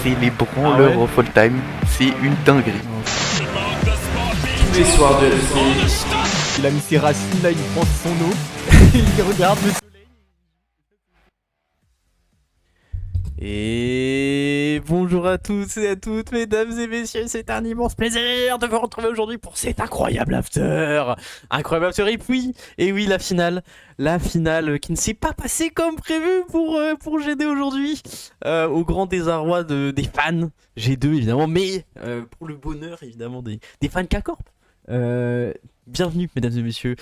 C'est les branleurs au full time, c'est une dinguerie. Tous les soirs de LC. Il a mis ses racines là, il prend son eau, il regarde le soleil. Et bonjour à tous et à toutes, mesdames et messieurs, c'est un immense plaisir de vous retrouver aujourd'hui pour cet incroyable after. Incroyable after, et oui, la finale qui ne s'est pas passée comme prévu pour G2 aujourd'hui, au grand désarroi des fans, G2 évidemment, mais pour le bonheur évidemment des fans K-Corp. Bienvenue mesdames et messieurs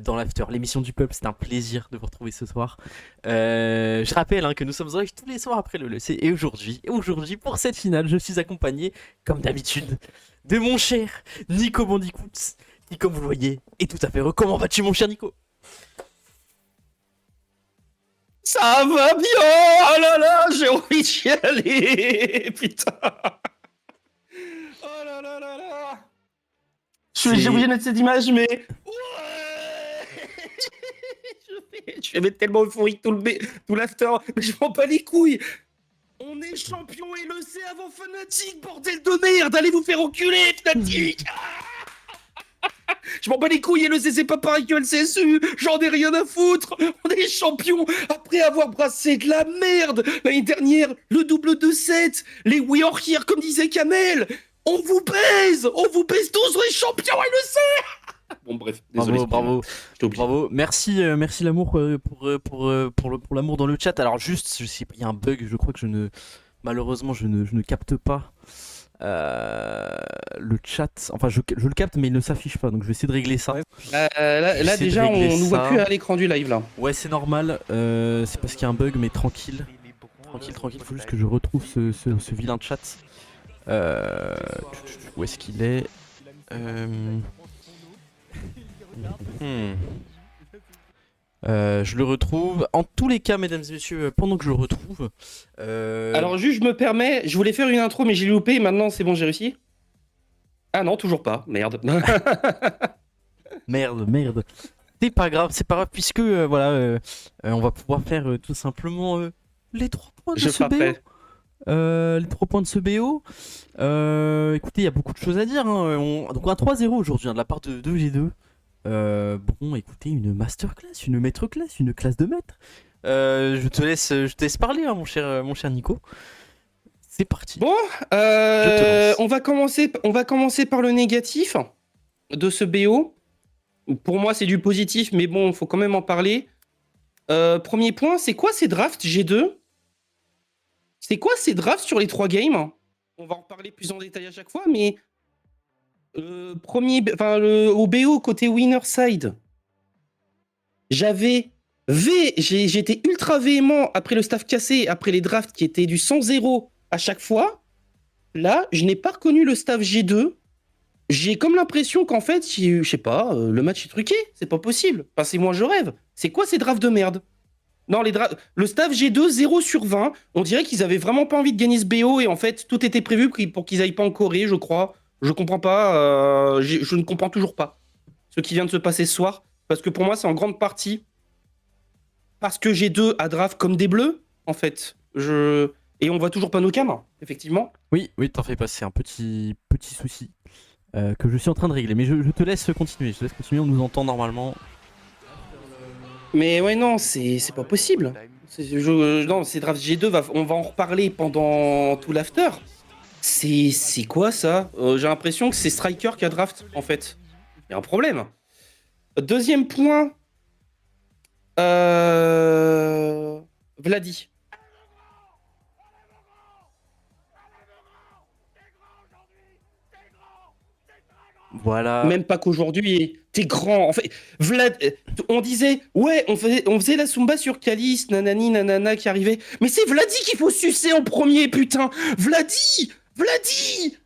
dans l'after, l'émission du peuple, c'est un plaisir de vous retrouver ce soir. Je rappelle que nous sommes en live tous les soirs après le LEC et aujourd'hui pour cette finale je suis accompagné comme d'habitude de mon cher Nico Bandicoot qui comme vous le voyez est tout à fait heureux. Comment vas-tu mon cher Nico? Ça va bien. Oh là là, j'ai envie d'y aller. Putain. Oh là là là là. J'ai obligé de mettre cette image, mais... Ouais. Je vais mettre tellement euphorique tout l'after, mais je prends pas les couilles. On est champion et le C avant Fnatic, bordel de merde. Allez vous faire enculer, Fnatic. Je m'en bats les couilles et le C c'est pas pareil que le CSU. J'en ai rien à foutre. On est champion après avoir brassé de la merde l'année dernière, le double de 7, les We Are Here comme disait Kamel. On vous baise tous, on est champions et le C. Bon bref, désolé. Bravo. Merci l'amour pour l'amour dans le chat. Alors juste, je sais pas, il y a un bug, je crois que malheureusement je ne capte pas le chat. Enfin je le capte mais il ne s'affiche pas, donc je vais essayer de régler ça. Là déjà on nous voit plus à l'écran du live là. Ouais c'est normal, c'est parce qu'il y a un bug mais tranquille, faut juste que je retrouve ce vilain chat. Où est-ce qu'il est, je le retrouve. En tous les cas, mesdames et messieurs, pendant que je le retrouve... Alors juste, je me permets, je voulais faire une intro, mais j'ai loupé. Maintenant, c'est bon, j'ai réussi. Ah non, toujours pas. Merde. Merde. C'est pas grave, puisque on va pouvoir faire tout simplement les 3 points de ce BO. Les 3 points de ce BO. Écoutez, il y a beaucoup de choses à dire. Donc un 3-0 aujourd'hui de la part de G2. Bon, écoutez, une masterclass, une maître classe, une classe de maître. Je te laisse parler, mon cher Nico. C'est parti. Bon, on va commencer par le négatif de ce BO. Pour moi, c'est du positif, mais bon, faut quand même en parler. Premier point, c'est quoi ces drafts G2 ? C'est quoi ces drafts sur les 3 games ? On va en parler plus en détail à chaque fois, mais au BO côté winner side, j'étais ultra véhément après le staff cassé, après les drafts qui étaient du 100-0 à chaque fois. Là, je n'ai pas reconnu le staff G2. J'ai comme l'impression qu'en fait, je sais pas, le match est truqué. C'est pas possible. Enfin, c'est moi je rêve. C'est quoi ces drafts de merde ? Non, le staff G2, 0 sur 20. On dirait qu'ils avaient vraiment pas envie de gagner ce BO et en fait, tout était prévu pour qu'ils aillent pas en Corée, je crois. Je comprends pas. Je ne comprends toujours pas ce qui vient de se passer ce soir. Parce que pour moi, c'est en grande partie parce que G2 a draft comme des bleus, en fait. Et on voit toujours pas nos cams, effectivement. Oui, t'en fais pas, c'est un petit souci que je suis en train de régler. Mais je te laisse continuer, on nous entend normalement. Mais ouais, non, c'est pas possible. Non, ces drafts G2, on va en reparler pendant tout l'after. C'est quoi ça ? J'ai l'impression que c'est Striker qui a draft, en fait. Il y a un problème. Deuxième point. Vladi. Voilà. Même pas qu'aujourd'hui, t'es grand. En fait, Vlad, on disait, ouais, on faisait la Zumba sur Calice, nanani, nanana qui arrivait. Mais c'est Vladi qu'il faut sucer en premier, putain. Vladi aujourd'hui...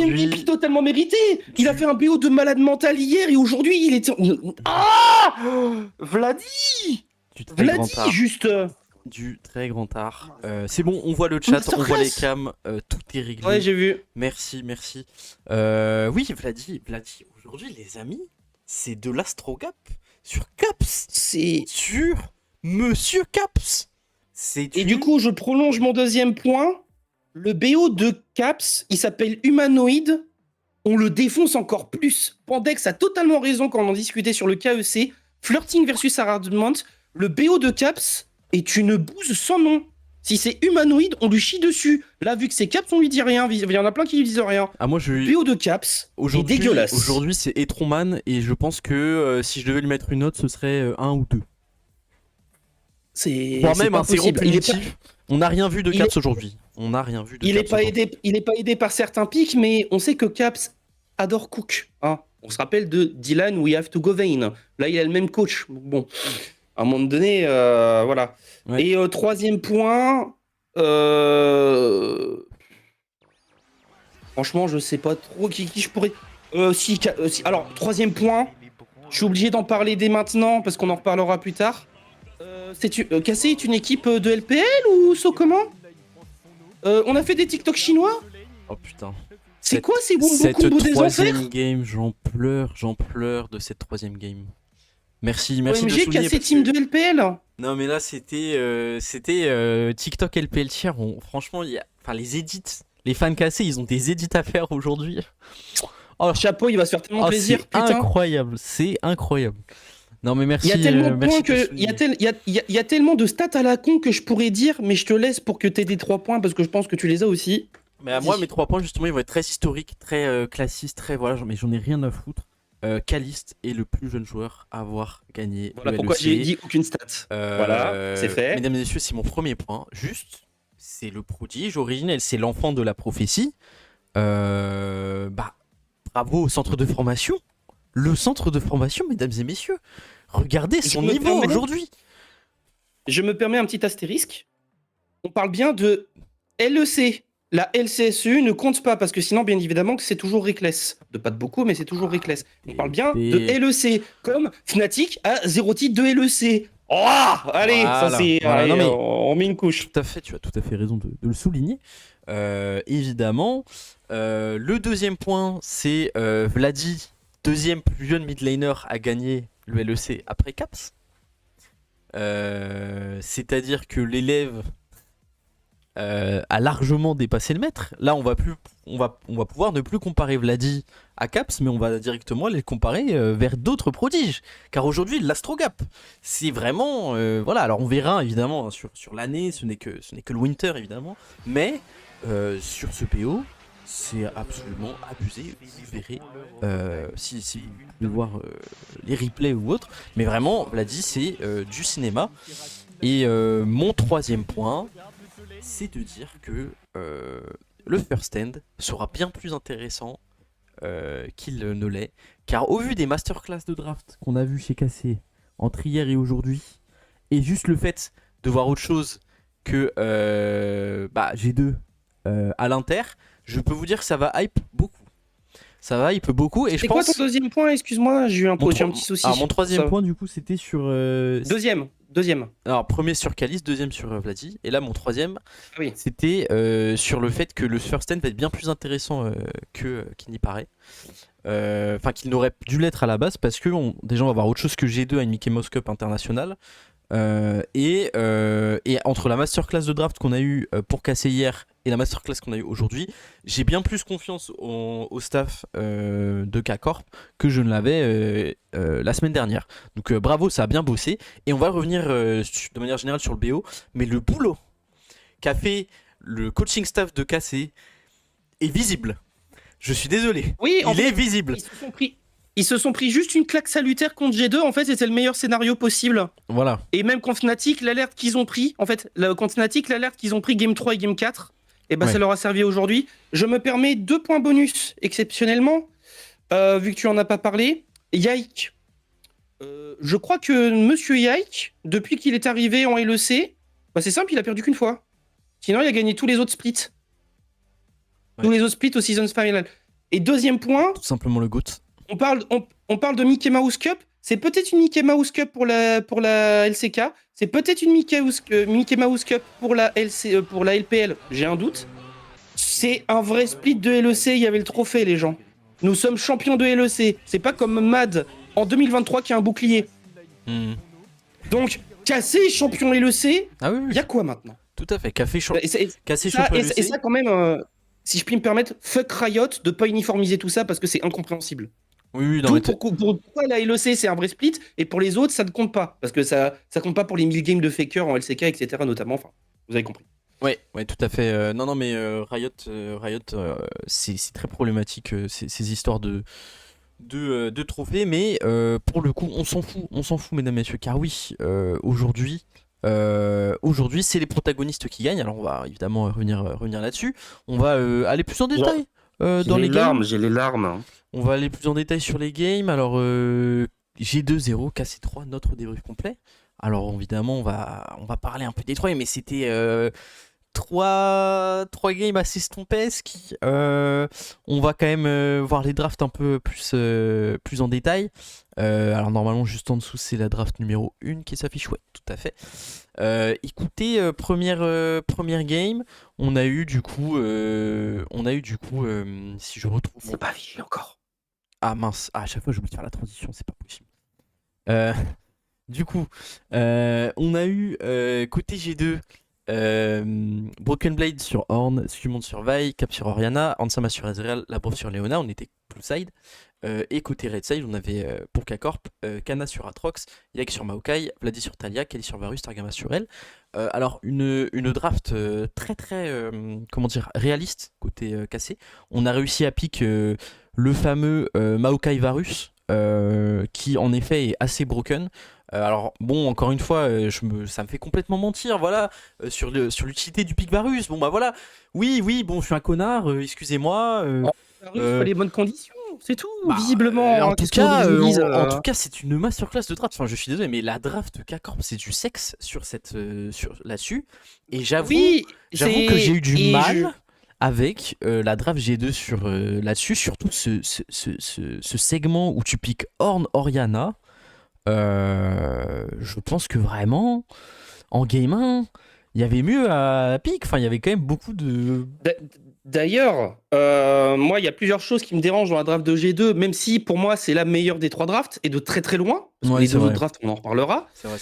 MVP totalement mérité. Il a fait un BO de malade mental hier et aujourd'hui, il était... Ah Vladi, juste... Du très grand art. C'est bon, on voit le chat, on voit les cams, tout est réglé. Ouais, j'ai vu. Merci. Oui, Vladi, aujourd'hui, les amis, c'est de l'astrogap sur Caps. C'est... Sur Monsieur Caps. C'est Et du coup, je prolonge mon deuxième point. Le BO de Caps, il s'appelle Humanoid. On le défonce encore plus. Pandex a totalement raison quand on en discutait sur le KEC. Flirting versus Harassment. Le BO de Caps est une bouse sans nom. Si c'est Humanoid, on lui chie dessus. Là, vu que c'est Caps, on lui dit rien. Il y en a plein qui lui disent rien. Ah, moi, Le BO de Caps est dégueulasse. Aujourd'hui, c'est Etroman et je pense que si je devais lui mettre une note, ce serait 1 ou 2. C'est Voire même pas un zéro possible. punitif. On n'a rien vu de Caps aujourd'hui. On n'a rien vu de Il Caps n'est pas aujourd'hui. aidé, il est pas aidé par certains pics, mais on sait que Caps adore Cook. Hein. On se rappelle de Dylan, We Have to Go Vain. Là, il a le même coach. Bon, à un moment donné, voilà. Ouais. Et troisième point, franchement, je sais pas trop qui je pourrais. Si, alors, troisième point, je suis obligé d'en parler dès maintenant parce qu'on en reparlera plus tard. Cassé est une équipe de LPL ou so comment on a fait des TikTok chinois. Oh putain. C'est quoi ces Wombo Cette Combo des enfers? troisième game, j'en pleure de cette troisième game. Merci de OMG, souligner. Cassé parce team que- de LPL. Non mais là c'était TikTok LPL tier. Franchement, enfin les edits, les fans cassés, ils ont des edits à faire aujourd'hui. Oh, Chapeau, il va se faire tellement plaisir, c'est putain. incroyable, c'est incroyable. Non mais merci. Il y a tellement de merci points de que. Il y, a souligner. il y a tellement de stats à la con que je pourrais dire, mais je te laisse pour que t'aies des 3 points parce que je pense que tu les as aussi. Mais à moi, mes 3 points, justement, ils vont être très historiques, très classistes, très voilà, mais j'en ai rien à foutre. Caliste est le plus jeune joueur à avoir gagné. Voilà le pourquoi LEC. j'ai dit aucune stat. Voilà, c'est fait. Mesdames et messieurs, c'est mon premier point. Juste, c'est le prodige originel, c'est l'enfant de la prophétie. Bravo au centre de formation. Le centre de formation, mesdames et messieurs. Regardez son Je me niveau permets- aujourd'hui. Je me permets un petit astérisque. On parle bien de LEC. La LCSE ne compte pas parce que sinon, bien évidemment, que c'est toujours Reckless. De pas de beaucoup, mais c'est toujours Reckless. On parle bien de LEC, comme Fnatic a 0 titre de LEC. Oh, allez, Voilà. ça c'est. Voilà, allez, non, mais- on met une couche. Tout à fait, tu as tout à fait raison de le souligner. Évidemment. Le deuxième point, c'est Vladi, deuxième plus jeune mid laner à gagner le LEC après Caps. C'est-à-dire que l'élève a largement dépassé le maître. Là, on va pouvoir ne plus comparer Vladi à Caps, mais on va directement les comparer vers d'autres prodiges. Car aujourd'hui, l'Astrogap, c'est vraiment... voilà, alors on verra évidemment hein, sur l'année, ce n'est que le winter évidemment, mais sur ce PO, c'est absolument abusé. Vous verrez si vous voulez voir les replays ou autre, mais vraiment, Vladi, c'est du cinéma. Et mon troisième point, c'est de dire que le first end sera bien plus intéressant qu'il ne l'est, car au vu des masterclass de draft qu'on a vu chez KC entre hier et aujourd'hui, et juste le fait de voir autre chose que G2 à l'Inter, je peux vous dire que ça va hype beaucoup. Ça va hype beaucoup et je C'est quoi pense... ton deuxième point? Excuse-moi, j'ai eu un petit souci. Alors, mon troisième Ça- point du coup c'était sur... Deuxième. Alors, premier sur Caliste, deuxième sur Vladi. Et là, mon troisième, Oui. c'était sur le fait que le first end va être bien plus intéressant qu'il n'y paraît. Enfin, qu'il n'aurait dû l'être à la base, parce que déjà, on va avoir autre chose que G2 à une Mickey Mouse Cup internationale. Et entre la masterclass de draft qu'on a eu pour casser hier et la masterclass qu'on a eu aujourd'hui, j'ai bien plus confiance au staff de K-Corp que je ne l'avais la semaine dernière. Donc bravo, ça a bien bossé. Et on va revenir de manière générale sur le BO, mais le boulot qu'a fait le coaching staff de KC est visible. Je suis désolé. Oui, en Il est visible. Ils se sont pris juste une claque salutaire contre G2. En fait, c'était le meilleur scénario possible. Voilà. Et même contre Fnatic, l'alerte qu'ils ont pris, contre Fnatic, l'alerte qu'ils ont pris Game 3 et Game 4, et ben Ouais. ça leur a servi aujourd'hui. Je me permets 2 points bonus, exceptionnellement, vu que tu en as pas parlé. Yike. Je crois que Monsieur Yike, depuis qu'il est arrivé en LEC, c'est simple, il a perdu qu'une fois. Sinon, il a gagné tous les autres splits. Ouais. Tous les autres splits au Seasons Final. Et deuxième point, Tout simplement le GOAT. on parle de Mickey Mouse Cup. C'est peut-être une Mickey Mouse Cup pour la LCK. C'est peut-être une Mickey Mouse Cup pour la LPL. J'ai un doute. C'est un vrai split de LEC. Il y avait le trophée, les gens. Nous sommes champions de LEC. C'est pas comme Mad en 2023 qui a un bouclier. Hmm. Donc, Cassé, champion LEC, Ah oui, il y a quoi maintenant? tout à fait. Café Et Cassé ça, champion et ça, quand même, si je puis me permettre, fuck Riot de pas uniformiser tout ça parce que c'est incompréhensible. Oui, oui, non, Tout mais pourquoi la LEC c'est un vrai split et pour les autres ça ne compte pas parce que ça compte pas pour les 1000 games de faker en LCK etc notamment. Enfin, vous avez compris. ouais, tout à fait. Non, non, mais Riot, c'est très problématique ces histoires de trophées, mais pour le coup, on s'en fout, mesdames, messieurs, car oui, aujourd'hui, c'est les protagonistes qui gagnent. Alors, on va évidemment revenir là-dessus. On va aller plus en détail dans les games. J'ai les larmes. Hein. On va aller plus en détail sur les games. Alors, G2-0, KC3, notre débrief complet. Alors, évidemment, on va parler un peu des trois, mais c'était trois games assez stompesques. On va quand même voir les drafts un peu plus en détail. Alors normalement juste en dessous c'est la draft numéro 1 qui s'affiche, ouais, tout à fait. Écoutez, première game, on a eu du coup, si je retrouve C'est pas fini encore. Ah mince, à chaque fois je me faire la transition, c'est pas possible. Euh, du coup, on a eu côté G2 Broken Blade sur Ornn, Skumond sur Vi, Cap sur Orianna, Ansama sur Ezreal, Labrov sur Leona, on était full side. Et côté Red Side, on avait pour K-Corp, Kana sur Atrox, Yag sur Maokai, Vladi sur Talia, Kelly sur Varus, Targama sur elle. Alors une draft très comment dire, réaliste côté cassé. On a réussi à pick le fameux Maokai Varus qui en effet est assez broken. Alors bon, encore une fois, ça me fait complètement mentir, voilà, sur l'utilité du pick Varus. Bon bah voilà, oui, bon, je suis un connard, excusez-moi. Pas les bonnes conditions, c'est tout. Bah, visiblement. en hein, tout qu'est-ce que vous voulez que je vous dise, en tout cas, c'est une masterclass de draft. Enfin, je suis désolé, mais la draft de K-Corp, c'est du sexe là-dessus. Et j'avoue oui, que j'ai eu du et mal avec la draft G2 là-dessus, surtout ce segment où tu piques Ornn Orianna. Je pense que vraiment, en game 1, il y avait mieux à pick. Enfin, il y avait quand même beaucoup de. D'ailleurs, moi, il y a plusieurs choses qui me dérangent dans la draft de G2, même si pour moi c'est la meilleure des trois drafts et de très très loin. Parce que Ouais, les c'est deux vrai. autres drafts, on en reparlera. C'est vrai.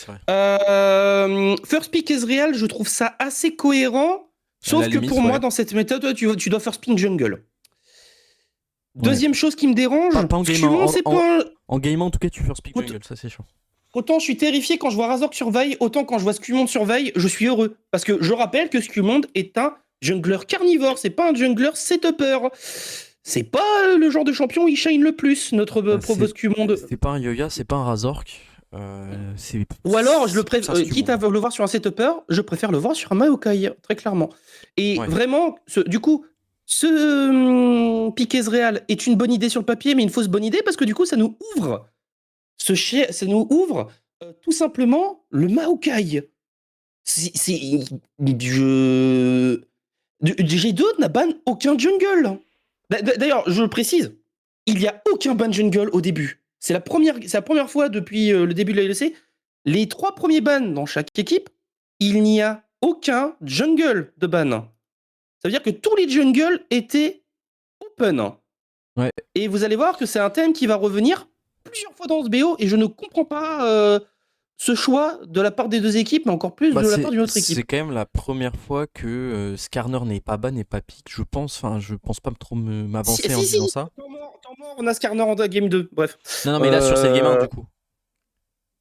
First pick Ezreal, je trouve ça assez cohérent. Sauf la que limite, pour moi, ouais. dans cette méthode, tu dois first pick jungle. Deuxième chose qui me dérange, Pas en game Skumond, 1. c'est pas un- En game 1, en tout cas, tu first pick jungle, ça c'est sûr. Autant je suis terrifié quand je vois Razork sur Vi, autant quand je vois Skumond sur Vi, je suis heureux. Parce que je rappelle que Skumond est un jungler carnivore, c'est pas un jungler setupper. C'est pas le genre de champion où il shine le plus, notre provo Skumond. C'est pas un Yoya, c'est pas un Razork. Ou alors, c'est un quitte à le voir sur un setupper, je préfère le voir sur un Maokai, très clairement. Et Ouais. vraiment, du coup, pick Ezreal est une bonne idée sur le papier, mais une fausse bonne idée parce que du coup, ça nous ouvre tout simplement le Maokai. G2 n'a ban aucun jungle. D'ailleurs, je le précise, il n'y a aucun ban jungle au début. C'est la première fois depuis le début de la LEC. Les 3 premiers bans dans chaque équipe, il n'y a aucun jungle de ban. Ça veut dire que tous les jungles étaient open. Ouais. Et vous allez voir que c'est un thème qui va revenir plusieurs fois dans ce BO et je ne comprends pas ce choix de la part des deux équipes, mais encore plus de la part d'une autre équipe. C'est quand même la première fois que Skarner n'est pas ban et pas pick, je pense. Enfin, je pense pas trop m'avancer en disant ça. Temps mort, on a Skarner en game 2, bref. Non, mais là, sur cette game 1, du coup.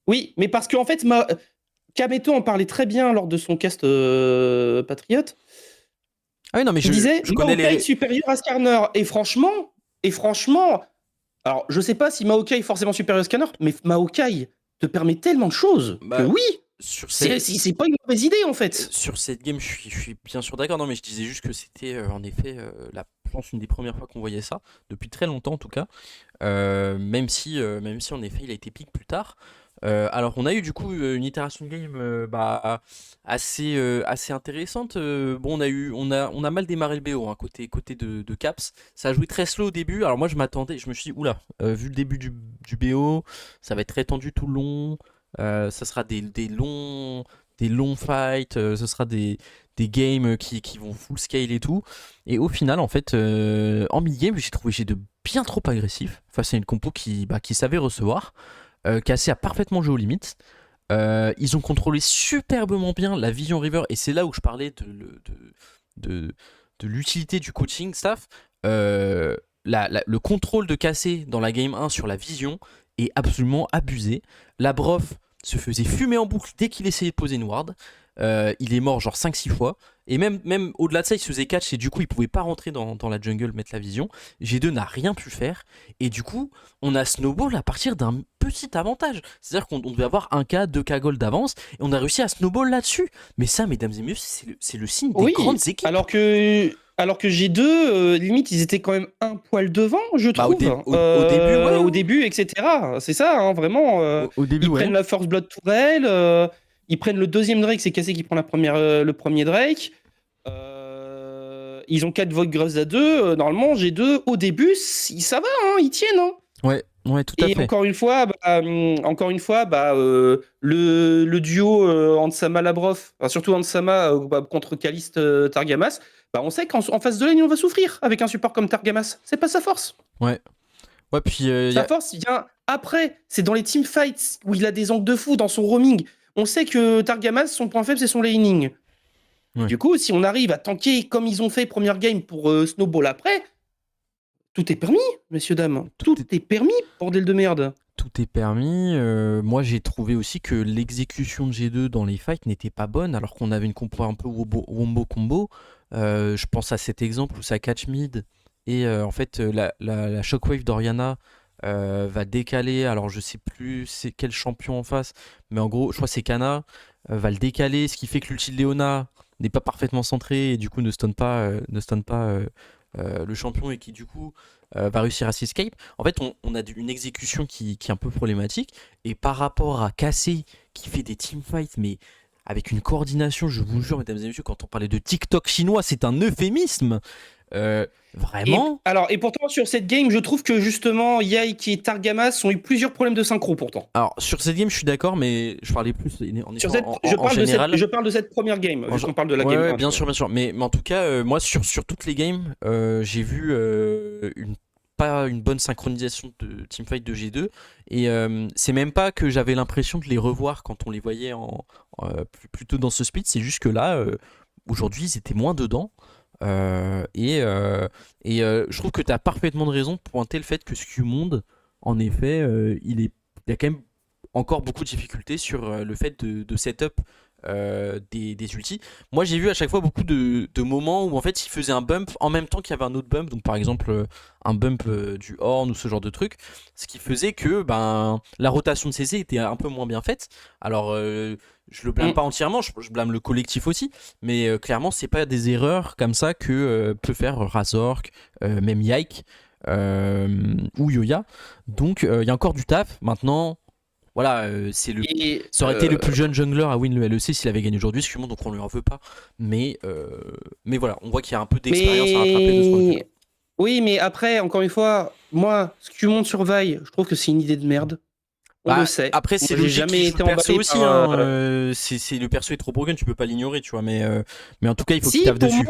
Oui, mais parce qu'en fait, Kameto en parlait très bien lors de son cast Patriot. Ah oui, non, mais il disait je connais Maokai supérieur à Skarner. Et franchement, alors je sais pas si Maokai est forcément supérieur à Skarner, mais Maokai te permet tellement de choses que oui, c'est pas une mauvaise idée en fait. Sur cette game, je suis bien sûr d'accord. Non, mais je disais juste que c'était en effet, je pense, une des premières fois qu'on voyait ça, depuis très longtemps en tout cas. Même si en effet il a été pick plus tard. Alors on a eu du coup une itération de game assez intéressante. Bon, on a mal démarré le BO, hein, côté de Caps. Ça a joué très slow au début. Alors moi je me suis dit oula, vu le début du BO, ça va être très tendu tout le long. Ça sera des longs fights, ce sera des games qui vont full scale et tout. Et au final, en fait, en mid-game, j'ai trouvé G2 bien trop agressif face à une compo qui savait recevoir. KC a parfaitement joué aux limites. Ils ont contrôlé superbement bien la vision river, et c'est là où je parlais de l'utilité du coaching staff. Le contrôle de KC dans la game 1 sur la vision est absolument abusé. Labrov se faisait fumer en boucle dès qu'il essayait de poser une ward. Il est mort genre 5-6 fois. Et même au-delà de ça, il se faisait catch et du coup, il pouvait pas rentrer dans la jungle, mettre la vision. G2 n'a rien pu faire. Et du coup, on a snowball à partir d'un petit avantage. C'est-à-dire qu'on devait avoir 1K, 2K gold d'avance. Et on a réussi à snowball là-dessus. Mais ça, mesdames et messieurs, c'est le signe des grandes équipes. Alors que G2, limite, ils étaient quand même un poil devant, je trouve. Au début, ouais. Au début, etc. C'est ça, hein, vraiment. Au début, ils prennent la First Blood tourelle, ils prennent le deuxième Drake, c'est KC qui prend le premier Drake. Ils ont 4 Void Graves à 2. Normalement, G2, au début, ça va, hein, ils tiennent. Hein. Ouais, tout à fait. Et encore une fois, le duo Ansama Labrov, enfin, surtout Ansama contre Kalist Targamas, on sait qu'en face de lane, on va souffrir avec un support comme Targamas. C'est pas sa force. Ouais, puis sa force, il vient après. C'est dans les teamfights où il a des angles de fou dans son roaming. On sait que Targamas, son point faible, c'est son laning. Ouais. Du coup, si on arrive à tanker comme ils ont fait première game pour Snowball après, tout est permis, messieurs, dames. Tout est permis, bordel de merde. Tout est permis. Moi, j'ai trouvé aussi que l'exécution de G2 dans les fights n'était pas bonne, alors qu'on avait une compo un peu wombo combo. Je pense à cet exemple où ça catch mid et en fait la shockwave d'Oriana va décaler. Alors, je sais plus c'est quel champion en face, mais en gros, je crois que c'est Kana va le décaler, ce qui fait que l'ulti de Leona n'est pas parfaitement centré et du coup ne stun pas le champion et qui du coup va réussir à s'escape. En fait, on a une exécution qui est un peu problématique, et par rapport à KC qui fait des teamfights mais avec une coordination, je vous jure mesdames et messieurs, quand on parlait de TikTok chinois, c'est un euphémisme. Vraiment. Et pourtant sur cette game, je trouve que justement Yike et Targamas ont eu plusieurs problèmes de synchro pourtant. Alors sur cette game, je suis d'accord, mais je parlais plus en général. Je parle de cette première game. On parle de la game. Bien sûr. Mais en tout cas, moi sur toutes les games, j'ai vu pas une bonne synchronisation de teamfight de G2, et c'est même pas que j'avais l'impression de les revoir quand on les voyait plutôt dans ce split. C'est juste que là, aujourd'hui, ils étaient moins dedans. Je trouve que tu as parfaitement de raison de pointer le fait que Scumonde, en effet, il y a quand même encore beaucoup de difficultés sur le fait de setup des ultis. Moi, j'ai vu à chaque fois beaucoup de moments où en fait il faisait un bump en même temps qu'il y avait un autre bump, donc par exemple un bump du horn ou ce genre de truc, ce qui faisait que la rotation de CC était un peu moins bien faite. Alors je le blâme pas entièrement, je blâme le collectif aussi, mais clairement c'est pas des erreurs comme ça que peut faire Razork, même Yike ou Yoya. Donc il y a encore du taf. Maintenant, voilà, ça aurait été le plus jeune jungler à win le LEC s'il avait gagné aujourd'hui, excuse-moi, donc on lui en veut pas. Mais voilà, on voit qu'il y a un peu d'expérience à rattraper de ce point de vue. Oui, mais après, encore une fois, moi, Scumonde surveille, je trouve que c'est une idée de merde. On le sait. Après, c'est logique qu'il joue le perso aussi. C'est le perso est trop broken, tu peux pas l'ignorer, tu vois. Mais en tout cas, il faut qu'il tape dessus.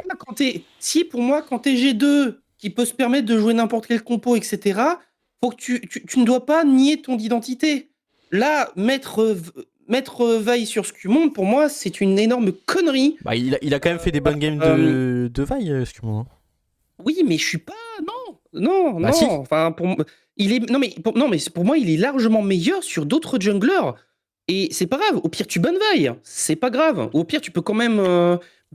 Pour moi, quand t'es G2, qui peut se permettre de jouer n'importe quel compo, etc., faut que tu ne dois pas nier ton identité. Là, mettre Vaille sur Scumonde, pour moi, c'est une énorme connerie. Il a quand même fait des bonnes games de Vaille, Scumonde. Oui, mais je suis pas. Non. Si. Enfin, pour moi, il est largement meilleur sur d'autres junglers. Et c'est pas grave. Au pire, tu bannes Vaille. C'est pas grave. Au pire, tu peux quand même.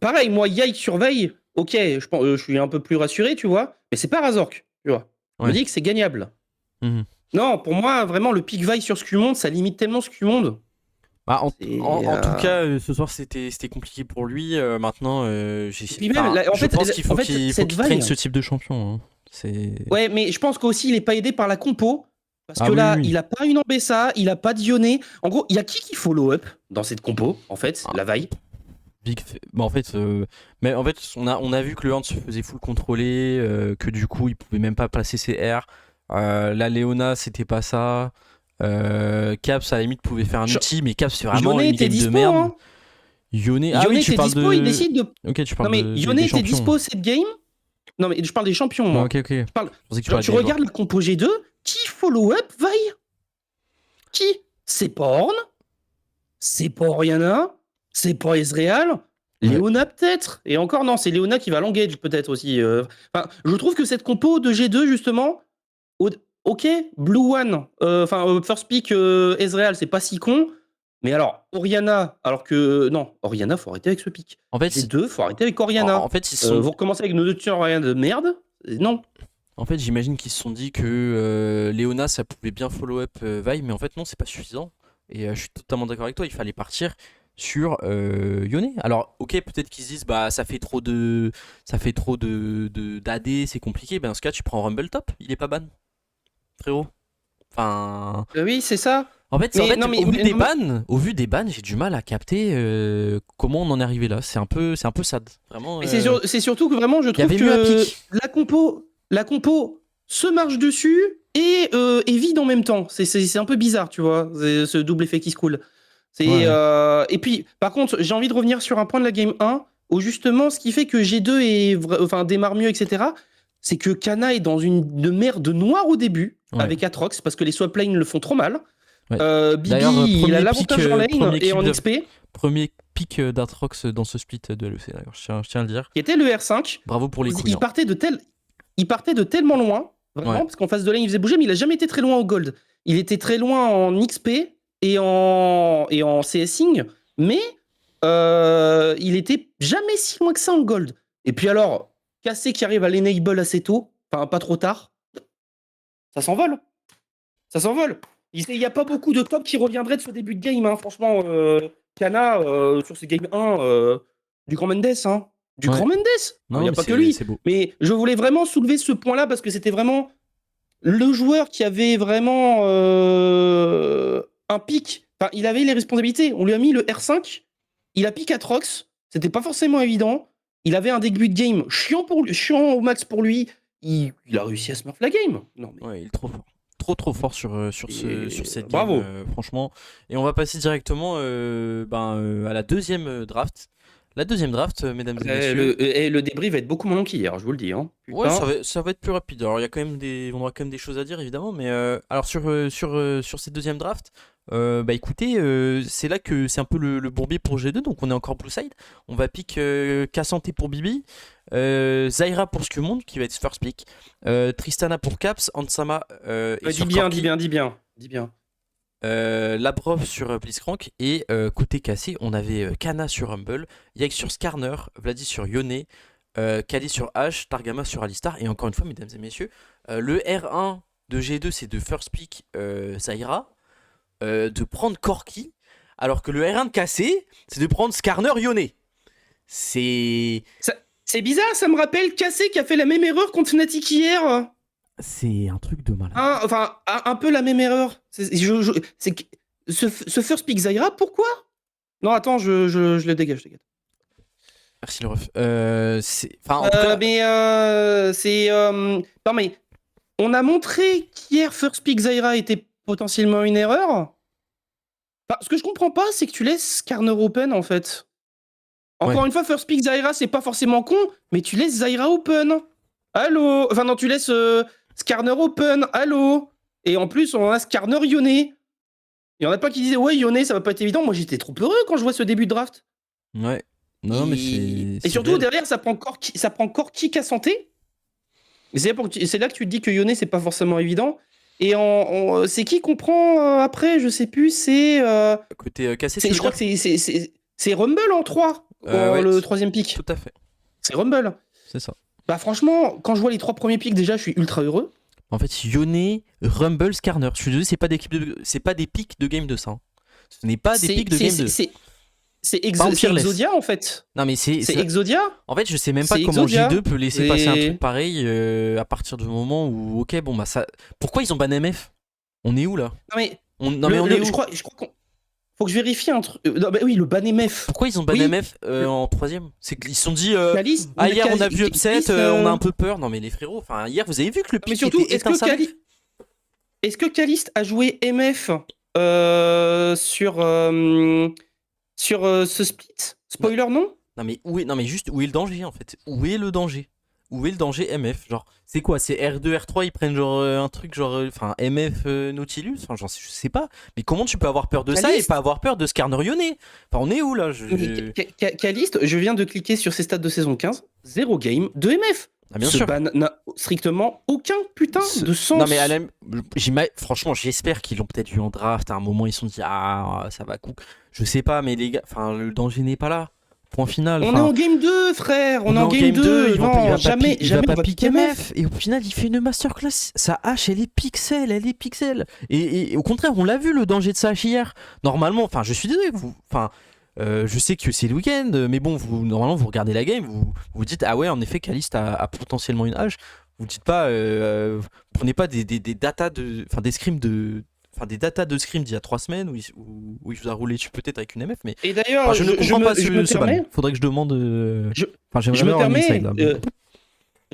Pareil, moi, Yike surveille. Ok, je suis un peu plus rassuré, tu vois. Mais c'est pas Razork, tu vois. Je me dis que c'est gagnable. Non, pour moi, vraiment, le pick Vaille sur Scumonde, ça limite tellement Scumonde. En tout cas, ce soir, c'était compliqué pour lui. Maintenant, je pense qu'il faut qu'il traîne ce type de champion. Hein. Ouais, mais je pense qu'aussi, il est pas aidé par la compo. Parce que là, il a pas une Ambessa, il a pas Dionné. En gros, il y a qui follow up dans cette compo, en fait, la Vaille. En fait, on a vu que le Horn se faisait full contrôler, que du coup, il pouvait même pas placer ses R. La Leona, c'était pas ça. Caps, à la limite, pouvait faire un outil, mais Caps, c'est vraiment une game de merde. Hein. Yone, tu parles dispo, il décide de. Ok, tu parles non, mais Yone était dispo cette game. Non, mais je parle des champions, moi. Ok. Tu regardes la compo G2, qui follow up Vaille. Qui? C'est pas Ornn, c'est pas Orianna, c'est pas Ezreal, Léona peut-être. Et encore non, c'est Léona qui va l'engage peut-être aussi. Enfin, je trouve que cette compo de G2 justement, ok, Blue One, first pick Ezreal, c'est pas si con. Mais alors, Orianna, alors que non, Orianna, faut arrêter avec ce pick. En fait, G2, faut arrêter avec Orianna. en fait, ils sont... Vous recommencez avec nos deux tueurs Orianna de merde. Non. En fait, j'imagine qu'ils se sont dit que Léona, ça pouvait bien follow-up Vi, mais en fait, non, c'est pas suffisant. Et je suis totalement d'accord avec toi, il fallait partir sur Yone. Alors, ok, peut-être qu'ils se disent, bah, ça fait trop de d'AD, c'est compliqué. Ben, dans ce cas, tu prends Rumble Top, il est pas ban, frérot. Enfin. Oui, c'est ça. En fait, au vu des bans, j'ai du mal à capter comment on en est arrivé là. C'est un peu sad, vraiment. Mais c'est surtout que vraiment, je y trouve avait mieux à que pique. la compo se marche dessus et vide en même temps. C'est un peu bizarre, tu vois, ce double effet qui se coule. Ouais. Et puis, par contre, j'ai envie de revenir sur un point de la game 1 où justement, ce qui fait que G2 démarre mieux, etc., c'est que Kana est dans une merde noire au début Ouais. avec Atrox parce que les swap lanes le font trop mal. Ouais. Bibi, D'ailleurs, il a l'avantage en lane premier et en clip XP, Premier pick d'Atrox dans ce split de LEC, d'accord, je tiens à le dire. qui était le R5. Bravo pour les couilles. Il partait de tellement loin, vraiment, Ouais. parce qu'en face de lane, il faisait bouger, mais il a jamais été très loin au gold. Il était très loin en XP et en CSing, mais il était jamais si loin que ça en gold. Et puis alors, Cassé qui arrive à l'enable assez tôt, enfin pas trop tard, ça s'envole. Ça s'envole. Il n'y a pas beaucoup de top qui reviendraient de ce début de game, hein. Franchement, Kana, sur ce game 1, du grand Mendes, hein. Du Ouais. grand Mendes. Non, Il n'y a mais pas que lui. C'est beau. Mais je voulais vraiment soulever ce point-là parce que c'était vraiment le joueur qui avait vraiment un pic. Enfin, il avait les responsabilités. On lui a mis le R5. Il a pick Atrox. C'était pas forcément évident. Il avait un début de game chiant au max pour lui. Il a réussi à smurf la game. Non, mais... Ouais, il est trop fort. Trop fort sur cette bravo. game, franchement. Et on va passer directement à la deuxième draft. La deuxième draft, mesdames et messieurs. Le débrief va être beaucoup moins long qu'hier, je vous le dis. Hein. Ouais, ça va être plus rapide. Alors, il y a quand même on aura quand même des choses à dire, évidemment. Mais alors, sur cette deuxième draft, écoutez, c'est là que c'est un peu le bourbier pour G2. Donc, on est encore blue side. On va pick Kassanté pour Bibi, Zyra pour Skumond, qui va être first pick, Tristana pour Caps, Ansama et sur Corki. Dis bien. Labrov sur Blitzcrank et côté cassé on avait Kana sur Rumble, Yike sur Skarner, Vladi sur Yone, Kali sur Ash, Targama sur Alistar et encore une fois mesdames et messieurs le R1 de G2 c'est de first pick Zyra, de prendre Corki alors que le R1 de cassé c'est de prendre Skarner Yone. C'est bizarre, ça me rappelle Cassé qui a fait la même erreur contre Fnatic hier. C'est un truc de malade. Un peu la même erreur. C'est ce first pick Zyra, pourquoi? Non, attends, je le dégage. Merci le ref. En tout cas... Non mais, on a montré qu'hier first pick Zyra était potentiellement une erreur. Enfin, ce que je comprends pas, c'est que tu laisses Skarner open en fait. Encore une fois, first pick Zyra, c'est pas forcément con, mais tu laisses Zyra open. Allô? Enfin non, tu laisses... Skarner open, allô. Et en plus, on a Skarner Yone. Il y en a pas qui disaient ouais, Yone, ça va pas être évident. Moi, j'étais trop heureux quand je vois ce début de draft. Ouais. Non, mais c'est. Et surtout, derrière, ça prend Corki à santé. C'est là que tu te dis que Yone, c'est pas forcément évident. Et c'est qui qu'on prend après? Je sais plus, c'est. Côté cassé, je crois que c'est Rumble en 3, le troisième pick. Tout à fait. C'est Rumble. C'est ça. Bah franchement, quand je vois les 3 premiers picks déjà, je suis ultra heureux. En fait, Yone, Rumble, Skarner. Je suis désolé, c'est pas des pics de game 2 ça. Hein. Ce n'est pas des pics de game 2. C'est Exodia en fait. Non mais c'est Exodia. En fait, je sais même pas comment G2 peut laisser passer un truc pareil à partir du moment où ok bon bah ça. Pourquoi ils ont ban MF? On est où là? Non mais on est où? Je crois qu'on faut que je vérifie un truc. Oui, le ban MF. Pourquoi ils ont ban MF en troisième? C'est qu'ils se sont dit hier on a vu upset, on a un peu peur. Non mais les frérots, enfin hier vous avez vu que le pic était étincelant. Est-ce que Caliste a joué MF sur ce split? Spoiler non? Non mais juste où est le danger en fait? Où est le danger? où est le danger MF? Genre, c'est quoi? C'est R2, R3, ils prennent genre un truc genre, enfin MF Nautilus? Enfin, je sais pas. Mais comment tu peux avoir peur de ça et Caliste. pas avoir peur de Skarner Yone? Enfin, on est où là? Caliste, je viens de cliquer sur ses stats de saison 15, 0 game, 2 MF. Ah, bien Ce sûr. ban n'a strictement aucun putain de sens. Non mais franchement j'espère qu'ils l'ont peut-être vu en draft à un moment, ils se sont dit ah ça va coup. Je sais pas mais les gars, enfin le danger n'est pas là. Point final. On est en game 2, frère. On est en game 2. il Non, va jamais, il jamais va on pas va piquer piquer MF. Et au final il fait une masterclass. Sa hache elle est pixel. Et au contraire on l'a vu le danger de sa hache hier. Normalement, enfin je suis désolé, je sais que c'est le week-end, mais bon, normalement, vous regardez la game, vous dites, ah ouais, en effet, Caliste a potentiellement une hache. Vous dites pas, vous prenez pas des datas des scrims des datas de scrim d'il y a 3 semaines où il vous a roulé dessus peut-être avec une MF, mais Et d'ailleurs, enfin, je ne comprends pas je me ce ban. permets, Faudrait que je demande. J'aimerais je me avoir un permets, inside, là.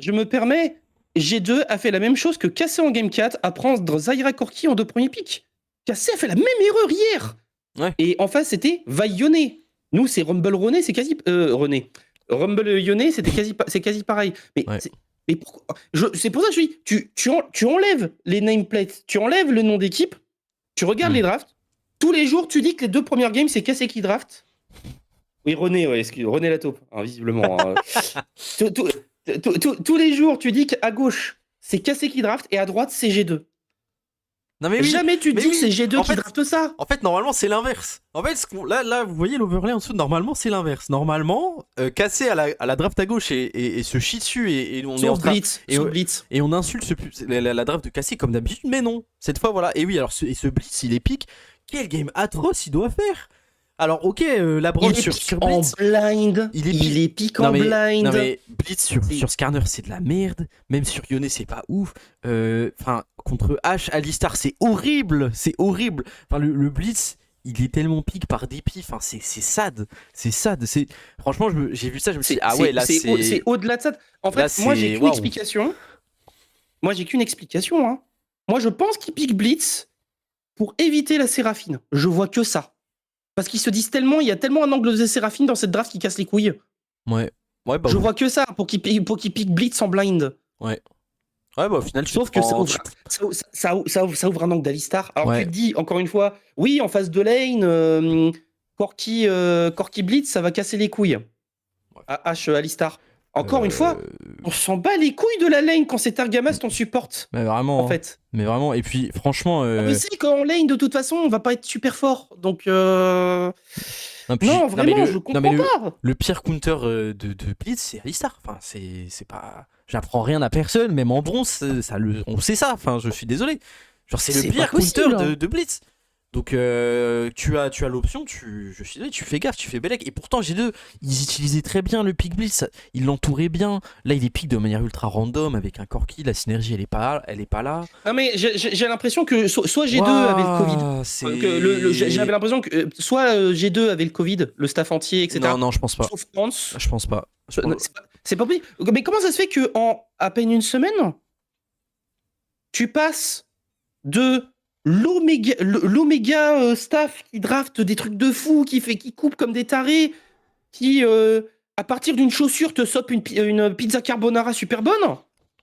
je me permets, G2 a fait la même chose que Cassé en game 4 à prendre Zaira Corki en 2 premiers pics. Cassé a fait la même erreur hier. Ouais. Et en face, c'était Vaillone. Nous, c'est Rumble René, c'est quasi. René. Rumble Yone, c'est quasi pareil. Mais, Ouais. mais pourquoi c'est pour ça que je dis, tu enlèves les nameplates, tu enlèves le nom d'équipe, tu regardes les drafts, tous les jours, tu dis que les 2 premières games, c'est Cassé qui draft. Oui, René, ouais, René la taupe, hein, visiblement. Tous les jours, tu dis qu'à gauche, c'est Cassé qui draft et à droite, c'est G2. Non mais oui, Jamais tu mais dis oui. que c'est G2 En qui fait- draft ça. En fait, normalement, c'est l'inverse. En fait, là, vous voyez l'overlay en dessous. Normalement, c'est l'inverse. Normalement, Cassé à la draft à gauche et se chie dessus et on est en Sauf train. Blitz. et- Sauf Blitz. Et on insulte la draft de Cassé comme d'habitude, mais non. Cette fois, voilà. Et oui, alors ce Blitz, il est pique. Quel game atroce il doit faire. Alors, ok, la Il broche est sur pique Blitz. en blind. Il est Il est pique en blind. Non mais Blitz sur Skarner c'est de la merde. Même sur Yone c'est pas ouf. Enfin contre H, Alistar c'est horrible. Enfin le Blitz il est tellement pique par dépit. Enfin c'est sad. Franchement j'ai vu ça je me suis dit ah ouais là c'est au-delà de ça. En fait, là, moi c'est- j'ai qu'une waouh. explication. Hein. Moi je pense qu'il pique Blitz pour éviter la Séraphine. Je vois que ça. Parce qu'ils se disent tellement, il y a tellement un angle de Séraphine dans cette draft qui casse les couilles. Ouais bah Je vois que ça pour qu'il pique Blitz en blind. ouais bah au final Sauf que ça ouvre un angle d'Alistar. Alors Ouais. tu te dis, encore une fois, oui, en phase de lane, Corki Blitz, ça va casser les couilles. À H Alistar. Encore une fois, on s'en bat les couilles de la lane quand c'est Targamas ton support. mais vraiment En fait. mais vraiment et puis franchement On sait qu'en lane, de toute façon, on va pas être super fort. Donc, non, non, vraiment, je comprends pas. Le pire counter de Blitz, c'est Alistar. Enfin, c'est pas. J'apprends rien à personne, même en bronze, on sait ça. Enfin, je suis désolé. Genre, c'est le C'est pire pas possible, counter hein. de Blitz. Donc, tu as l'option, je suis désolé, tu fais gaffe, tu fais Belek. Et pourtant, G2, ils utilisaient très bien le pick Blitz. Ils l'entouraient bien. Là, il est pick de manière ultra random avec un Corki. La synergie, elle est pas là. Ah, mais j'ai l'impression que soit G2 avait le Covid. J'avais l'impression que soit G2 avait le Covid, le staff entier, etc. Non, je pense pas. Sauf France. Je pense pas. C'est pas possible. Mais comment ça se fait que en à peine une semaine, tu passes de l'oméga staff qui draft des trucs de fou, qui coupe comme des tarés, qui à partir d'une chaussure te sope une pizza carbonara super bonne.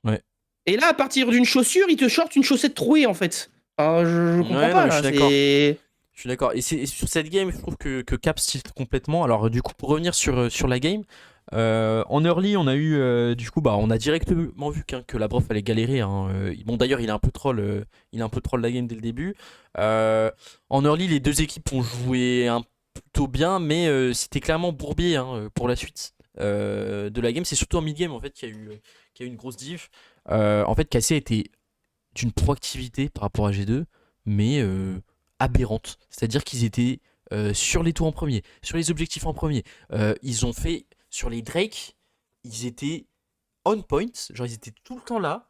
Ouais. Et là, à partir d'une chaussure, il te short une chaussette trouée en fait. Je comprends Ouais, pas non, mais là. je suis d'accord. C'est Je suis d'accord. Et sur cette game, je trouve que Cap tilt complètement. Alors, du coup, pour revenir sur la game, en early, on a eu, on a directement vu que la prof allait galérer. Hein. Bon, d'ailleurs, il a un peu troll la game dès le début. En early, les deux équipes ont joué plutôt bien, mais c'était clairement bourbier pour la suite de la game. C'est surtout en mid game en fait qu'il y a eu une grosse diff. En fait, Cassé a été d'une proactivité par rapport à G2, mais aberrante. C'est-à-dire qu'ils étaient sur les tours en premier, sur les objectifs en premier. Ils ont fait sur les Drake, ils étaient on point, genre ils étaient tout le temps là.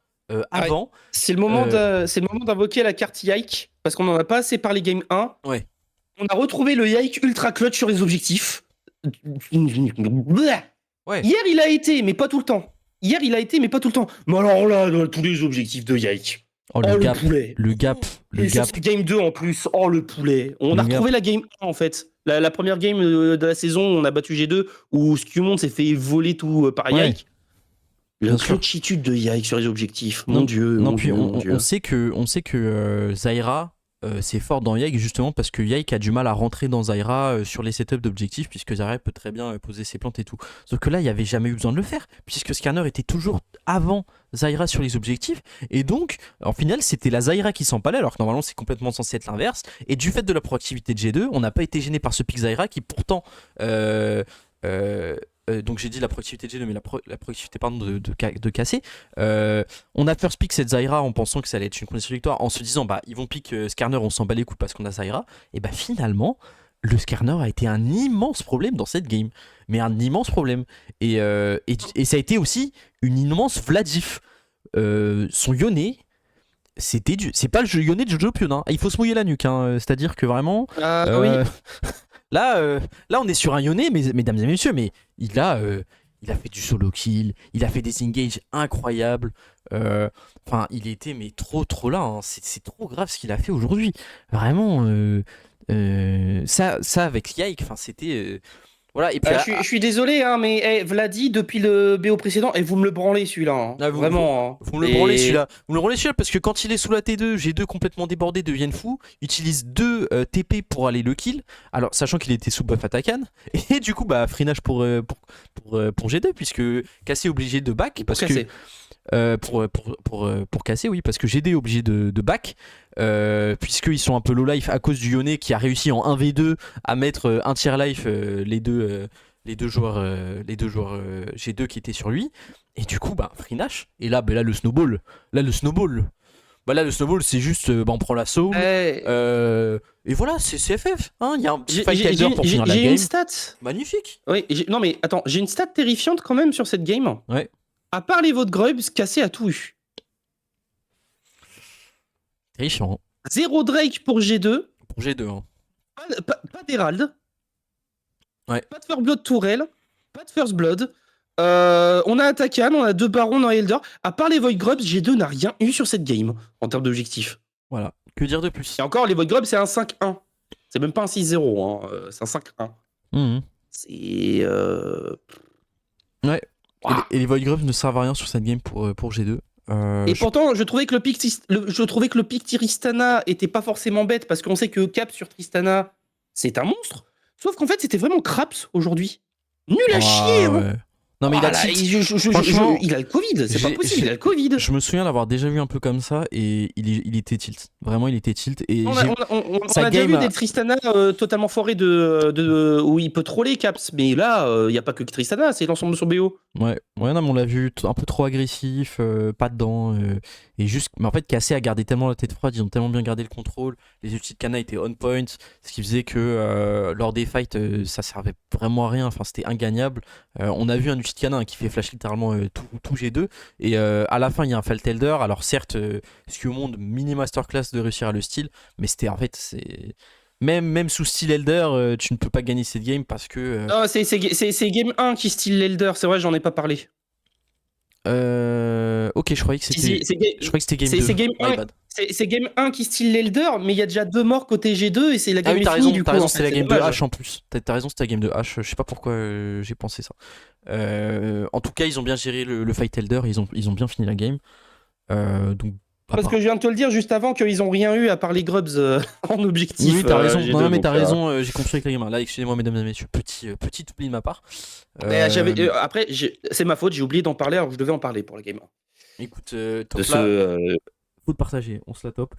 Avant. c'est le moment d'invoquer la carte Yike, parce qu'on en a pas assez parlé game 1. Ouais. On a retrouvé le Yike ultra clutch sur les objectifs. Ouais. Hier, il a été, mais pas tout le temps. Mais alors là, dans tous les objectifs de Yike. Oh, le gap, poulet. le gap. Et ça, c'est game 2 en plus. Oh, le poulet. On a retrouvé la game 1 en fait. La première game de la saison, on a battu G2 où Scumont s'est fait voler tout par Ouais. Yike. La Bien sûr. clochitude de Yike sur les objectifs. Non, Mon Dieu, Non, mon puis Dieu, mon Dieu. on sait que Zyra, c'est fort dans Yike justement parce que Yike a du mal à rentrer dans Zyra sur les setups d'objectifs puisque Zyra peut très bien poser ses plantes et tout. Sauf que là, il n'y avait jamais eu besoin de le faire puisque Scanner était toujours avant Zyra sur les objectifs et donc en final c'était la Zyra qui s'empalait alors que normalement c'est complètement censé être l'inverse et du fait de la proactivité de G2, on n'a pas été gêné par ce pick Zyra qui pourtant donc j'ai dit la proactivité de G2 mais la proactivité pardon de casser. On a first pick cette Zyra en pensant que ça allait être une condition de victoire, en se disant bah ils vont pick Skarner, on s'en bat les couilles parce qu'on a Zyra, et bah finalement le Skarner a été un immense problème dans cette game, mais un immense problème. Et ça a été aussi une immense Vladif. Son Yone, c'est pas le jeu Yone de Jojo Pion, hein. Il faut se mouiller la nuque, hein. C'est-à-dire que vraiment. Ah oui. Là, on est sur un Yone, mesdames et messieurs, mais il a fait du solo kill, il a fait des engages incroyables. Enfin, il était mais trop là, hein. C'est trop grave ce qu'il a fait aujourd'hui. Vraiment, ça avec Yike, enfin c'était voilà. Et puis Je suis désolé, hein, mais Vladi, depuis le BO précédent, et vous me le branlez celui-là. Hein. Ah, Vraiment. Hein. Vous me le branlez celui-là. Vous me le branlez celui-là parce que quand il est sous la T2, G2 complètement débordé deviennent fous, utilise 2 TP pour aller le kill. Alors sachant qu'il était sous buff Atakan et du coup bah freinage pour G2 puisque Cassé est obligé de back parce que pour casser, oui, parce que GD est obligé de back, puisqu'ils sont un peu low life à cause du Yone qui a réussi en 1v2 à mettre un tier life les deux joueurs G2 qui étaient sur lui. Et du coup, bah, free Nash. Et là, le snowball. Là, le snowball, c'est juste, on prend la soul. Et voilà, c'est CFF. Hein, il y a un petit fight elder pour finir la game. J'ai une stat. Magnifique. Oui, non mais attends, j'ai une stat terrifiante quand même sur cette game. Ouais. À part les votes Grubs, Cassé a tout eu. Terrifiant. 0 Drake pour G2. Pour G2. Hein. Pas d'Herald. Ouais. Pas de First Blood Tourelle. Pas de First Blood. On a Atakan, on a 2 barons dans Elder. À part les Void Grubs, G2 n'a rien eu sur cette game en termes d'objectifs. Voilà. Que dire de plus? Et encore, les Void Grubs, c'est un 5-1. C'est même pas un 6-0, hein. C'est un 5-1. Mmh. C'est. Ouais. Et les Void Grubs ne servent à rien sur cette game pour G2. Et pourtant, je trouvais que le pick Tristana était pas forcément bête parce qu'on sait que Cap sur Tristana, c'est un monstre. Sauf qu'en fait, c'était vraiment craps aujourd'hui. Nul à chier. Hein. Ouais. Non mais il a franchement, il a le Covid, c'est pas possible, il a le Covid. Je me souviens l'avoir déjà vu un peu comme ça et il était tilt. Vraiment, il était tilt. Et on a déjà vu des Tristana totalement foirés où il peut troller Caps, mais là, il n'y a pas que Tristana, c'est l'ensemble de son BO. Ouais, non, mais on l'a vu un peu trop agressif, pas dedans. Et juste, mais en fait, Cassé a gardé tellement la tête froide, ils ont tellement bien gardé le contrôle. Les ultis de Kana étaient on point, ce qui faisait que lors des fights, ça servait vraiment à rien. Enfin, c'était ingagnable. On a vu un ulti de Kana qui fait flash littéralement tout G2. Et à la fin, il y a un Felt Elder. Alors, certes, ce qui au monde, mini masterclass de réussir à le style, mais c'était en fait, c'est. Même sous style Elder, tu ne peux pas gagner cette game parce que. Non, c'est game 1 qui style l'Elder, c'est vrai, j'en ai pas parlé. Ok, je croyais que c'était game 2. C'est game 1. C'est game 1 qui style l'Elder, mais il y a déjà 2 morts côté G2 et c'est la game finie du coup. T'as raison, c'était la game de H en plus. T'as raison, c'était la game de H. Je sais pas pourquoi j'ai pensé ça. En tout cas, ils ont bien géré le fight Elder, ils ont bien fini la game. Donc. Parce que je viens de te le dire juste avant qu'ils ont rien eu à part les Grubs en objectif. Oui, t'as raison. G2, non, mais t'as raison. J'ai construit avec la game. Là, excusez-moi, mesdames et messieurs, petit oubli de ma part. Après, c'est ma faute. J'ai oublié d'en parler alors que je devais en parler pour la game. Écoute, top là. Faut de partager. On se la top.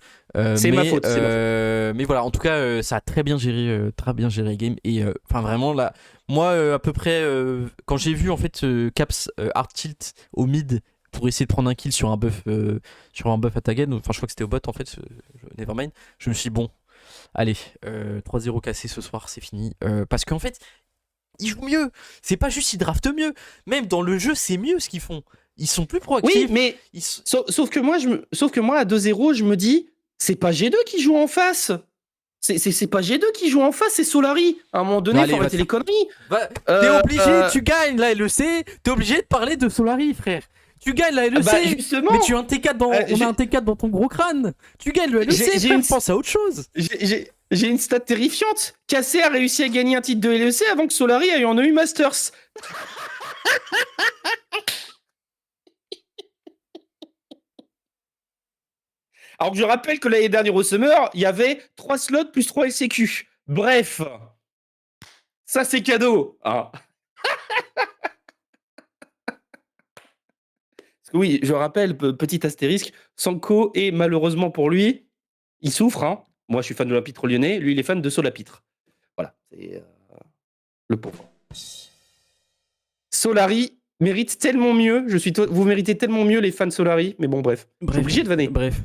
C'est ma faute. Mais voilà, en tout cas, ça a très bien géré la game. Et enfin vraiment là, moi à peu près quand j'ai vu en fait Caps hard tilt au mid. Pour essayer de prendre un kill sur un buff Atagan, enfin je crois que c'était au bot en fait, nevermind, je me suis dit bon, allez, 3-0 cassé ce soir, c'est fini, parce qu'en fait, ils jouent mieux, c'est pas juste ils draftent mieux, même dans le jeu c'est mieux ce qu'ils font, ils sont plus proactifs. Oui, mais sauf que moi à 2-0, je me dis, c'est pas G2 qui joue en face. C'est pas G2 qui joue en face, c'est Solari. À un moment donné, il faut arrêter les conneries. T'es obligé, tu gagnes la LEC, t'es obligé de parler de Solari, frère. Tu gagnes la LEC, mais tu as un T4 on a un T4 dans ton gros crâne. Tu gagnes le LEC, pense à autre chose. J'ai une stat terrifiante. Cassé a réussi à gagner un titre de LEC avant que Solari aille en EU Masters. Alors que je rappelle que l'année dernière au Summer, il y avait 3 slots plus 3 LCQ. Bref, ça c'est cadeau. Hein. Parce que oui, je rappelle, petit astérisque, Sanko est malheureusement pour lui, il souffre. Hein. Moi, je suis fan de l'Olympique lyonnais, lui, il est fan de Solapitre. Voilà, c'est le pauvre. Solari mérite tellement mieux. Vous méritez tellement mieux, les fans Solari. Mais bon, bref. Je suis obligé de vanner. Bref, suis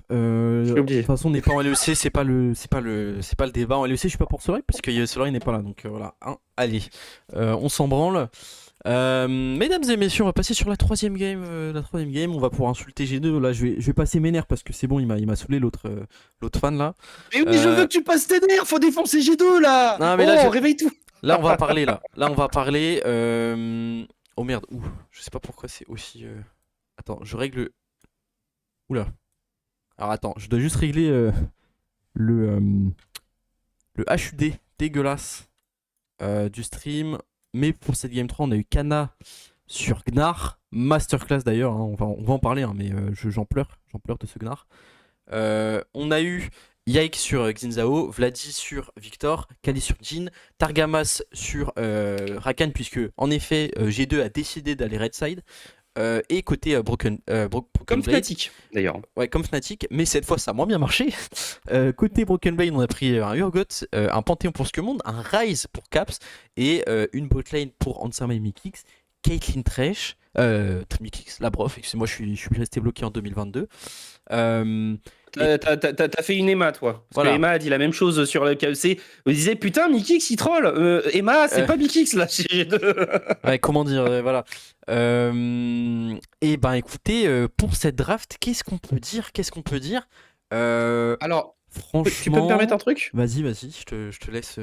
obligé. de toute façon, on n'est pas en LEC, c'est pas le débat en LEC. Je suis pas pour Solari parce que Solari n'est pas là. Donc voilà. Hein, allez, on s'en branle. Mesdames et messieurs, on va passer sur la troisième game. On va pouvoir insulter G2. Là, je vais passer mes nerfs parce que c'est bon, il m'a saoulé l'autre fan là. Mais oui, je veux que tu passes tes nerfs. Faut défoncer G2 là. Non, mais là, réveille-toi. Là, on va parler. Là, on va parler. Oh merde. Ouh, je sais pas pourquoi c'est aussi. Attends, je règle. Oula. Alors attends, je dois juste régler le HUD dégueulasse du stream. Mais pour cette game 3, on a eu Kana sur Gnar. Masterclass d'ailleurs, hein, on va en parler, hein, mais j'en pleure de ce Gnar. On a eu Yike sur Xinzao, Vladi sur Victor, Kali sur Jin, Targamas sur Rakan, puisque en effet G2 a décidé d'aller red side. Et côté Broken Comme Blade, Fnatic d'ailleurs. ouais, comme Fnatic, mais cette fois ça a moins bien marché. Côté Broken Blade, on a pris un Urgot, un Panthéon pour Skemond, un Ryze pour Caps et une botlane pour Ansama et Mikix, Caitlyn Thresh, Mikix, la brof, excusez-moi, je suis resté bloqué en 2022. T'as fait une Emma, toi. Parce Voilà. que Emma a dit la même chose sur le KEC. Vous disait putain, Mikix il troll. Emma, c'est pas Mikix là chez G2. Ouais, comment dire, voilà. Et ben écoutez, pour cette draft, qu'est-ce qu'on peut dire Alors, franchement, tu peux me permettre un truc? Vas-y, je te laisse.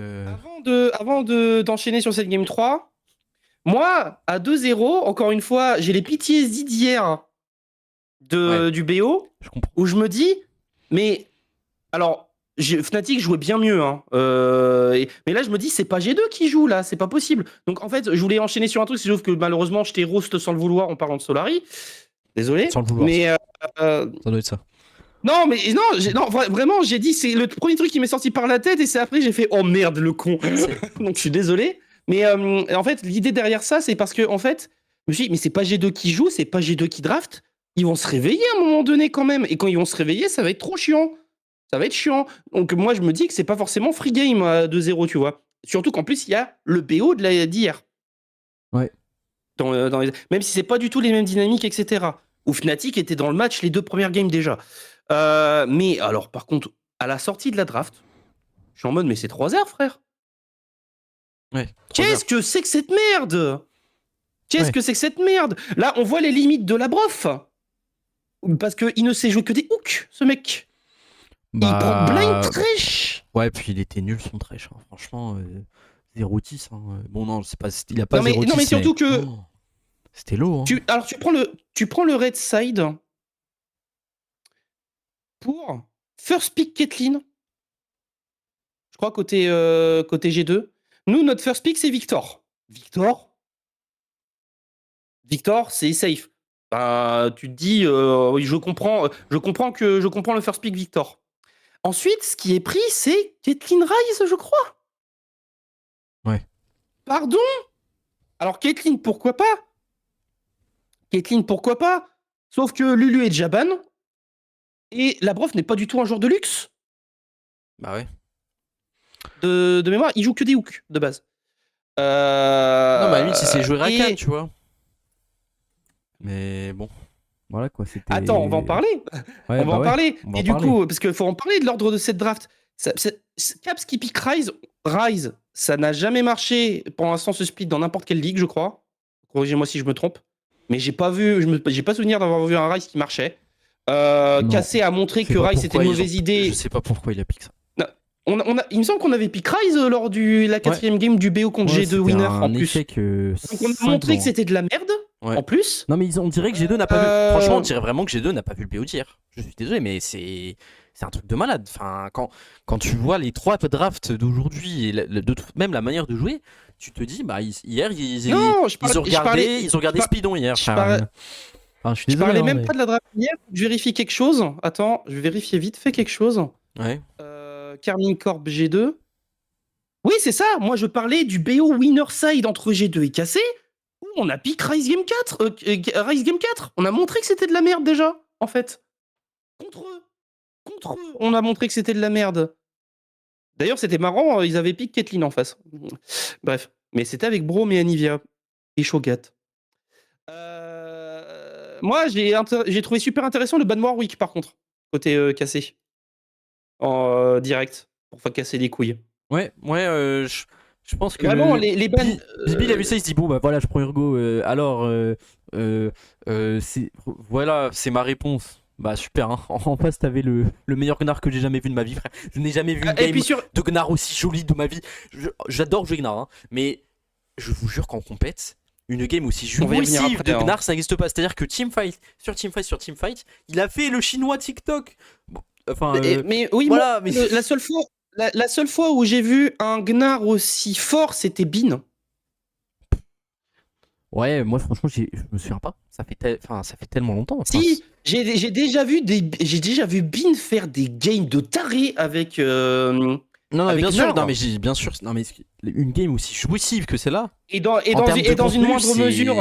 Avant d'enchaîner sur cette game 3, moi, à 2-0, encore une fois, j'ai les PTSD d'hier du BO, Je comprends. où je me dis, mais alors, Fnatic jouait bien mieux, hein, mais là je me dis, c'est pas G2 qui joue là, c'est pas possible. Donc en fait, je voulais enchaîner sur un truc, sauf que malheureusement, je t'ai roast sans le vouloir en parlant de Solari. Désolé. Sans le vouloir. Mais Ça doit être ça. non, mais non, vraiment, j'ai dit, c'est le premier truc qui m'est sorti par la tête, et c'est après j'ai fait, oh merde, le con. Donc je suis désolé. Mais en fait, l'idée derrière ça, c'est parce que en fait, je me suis dit, mais c'est pas G2 qui joue, c'est pas G2 qui draft. Ils vont se réveiller à un moment donné quand même. Et quand ils vont se réveiller, ça va être trop chiant. Ça va être chiant. Donc moi, je me dis que c'est pas forcément free game à 2-0, tu vois. Surtout qu'en plus, il y a le BO d'hier. Ouais. Même si c'est pas du tout les mêmes dynamiques, etc. Où Fnatic était dans le match les 2 premières games déjà. Mais alors, par contre, à la sortie de la draft, je suis en mode, mais c'est 3 heures, frère. Ouais. Qu'est-ce que c'est que cette merde? Qu'est-ce que c'est que cette merde? Là, on voit les limites de la brof. Parce qu'il ne sait jouer que des hooks, ce mec. Il prend blind Thresh. Ouais, puis il était nul son Thresh, hein. Franchement, 0-10. Hein. Bon, non, c'est pas, il a pas Non, mais, 0-10. non, mais surtout que. Oh, c'était low. Hein. Alors, tu prends le red side pour first pick Caitlyn. Je crois côté G2. Nous, notre first pick, c'est Victor. Victor, c'est safe. Bah, tu te dis, oui, je comprends le first pick Victor. Ensuite, ce qui est pris, c'est Caitlyn Ryze, je crois. Ouais. Pardon? Alors, Caitlyn, pourquoi pas? Sauf que Lulu est déjà ban. Et la brof n'est pas du tout un joueur de luxe. Bah ouais. De mémoire, il joue que des hooks, de base. Non, bah lui, si c'est jouer Rakan, et- tu vois. Mais bon. Voilà quoi, c'était. Attends, on va en parler. Ouais, on va en parler. on va Et en du parler. coup, parce qu'il faut en parler de l'ordre de cette draft. Caps qui pique Ryze, ça n'a jamais marché pour l'instant ce split dans n'importe quelle ligue, je crois. Corrigez-moi si je me trompe. Mais j'ai pas souvenir d'avoir vu un Ryze qui marchait. Cassé a montré Je sais que pas Ryze c'était pourquoi une ils ont- mauvaise idée. Je sais pas pourquoi il a piqué ça. Il me semble qu'on avait pick Ryze lors de la 4ème game du BO contre Ouais, G2 c'était winner un en plus. échec, Donc on a 5 montré ans. que c'était de la merde Ouais. en plus. Non, mais on dirait que G2 n'a pas vu. Franchement, on dirait vraiment que G2 n'a pas vu le BO d'hier. Je suis désolé, mais c'est un truc de malade. Enfin, quand tu vois les 3 drafts d'aujourd'hui et même la manière de jouer, tu te dis, bah, hier, ils Non, ont regardé Speedon hier. je Enfin, parle- Enfin, je suis Je désolé. parlais hein, même mais- pas de la draft hier. Je vérifie quelque chose. Attends, je vais vérifier vite fait quelque chose. Ouais. Carmine Corp G2. Oui, c'est ça. Moi, je parlais du BO winner side entre G2 et KC. Où on a pick Rise Game 4. Rise Game 4. On a montré que c'était de la merde déjà, en fait. Contre eux. Contre eux, on a montré que c'était de la merde. D'ailleurs, c'était marrant, ils avaient pick Caitlyn en face. Bref. Mais c'était avec Braum et Anivia. Et Shogat. Moi, j'ai trouvé super intéressant le ban Warwick, par contre. Côté cassé. En direct. Pour pas casser les couilles. Ouais, je pense que. Vraiment, les bans. Bibi, il a vu ça, il se dit bon, bah voilà, je prends Urgo. Voilà, c'est ma réponse. Bah super, hein. En face, t'avais le meilleur Gnar que j'ai jamais vu de ma vie, frère. Je n'ai jamais vu une Et game puis sur. de Gnar aussi jolie de ma vie. J'adore jouer Gnar, hein, mais je vous jure qu'en compète, une game aussi On va y revenir jouissive après, de hein. Gnar, ça n'existe pas. C'est-à-dire que teamfight sur teamfight, il a fait le chinois TikTok. Bon, enfin, Mais oui, voilà, moi, mais la seule fois où j'ai vu un Gnar aussi fort, c'était Bin. ouais, moi franchement, je me souviens pas. Ça fait tellement longtemps. Enfin, Si, j'ai déjà vu Bin faire des games de taré avec. non, mais avec bien sûr, Gnar. non, mais bien sûr, non, mais une game aussi jouissive que celle-là. Et dans En termes de une contenu, moindre mesure.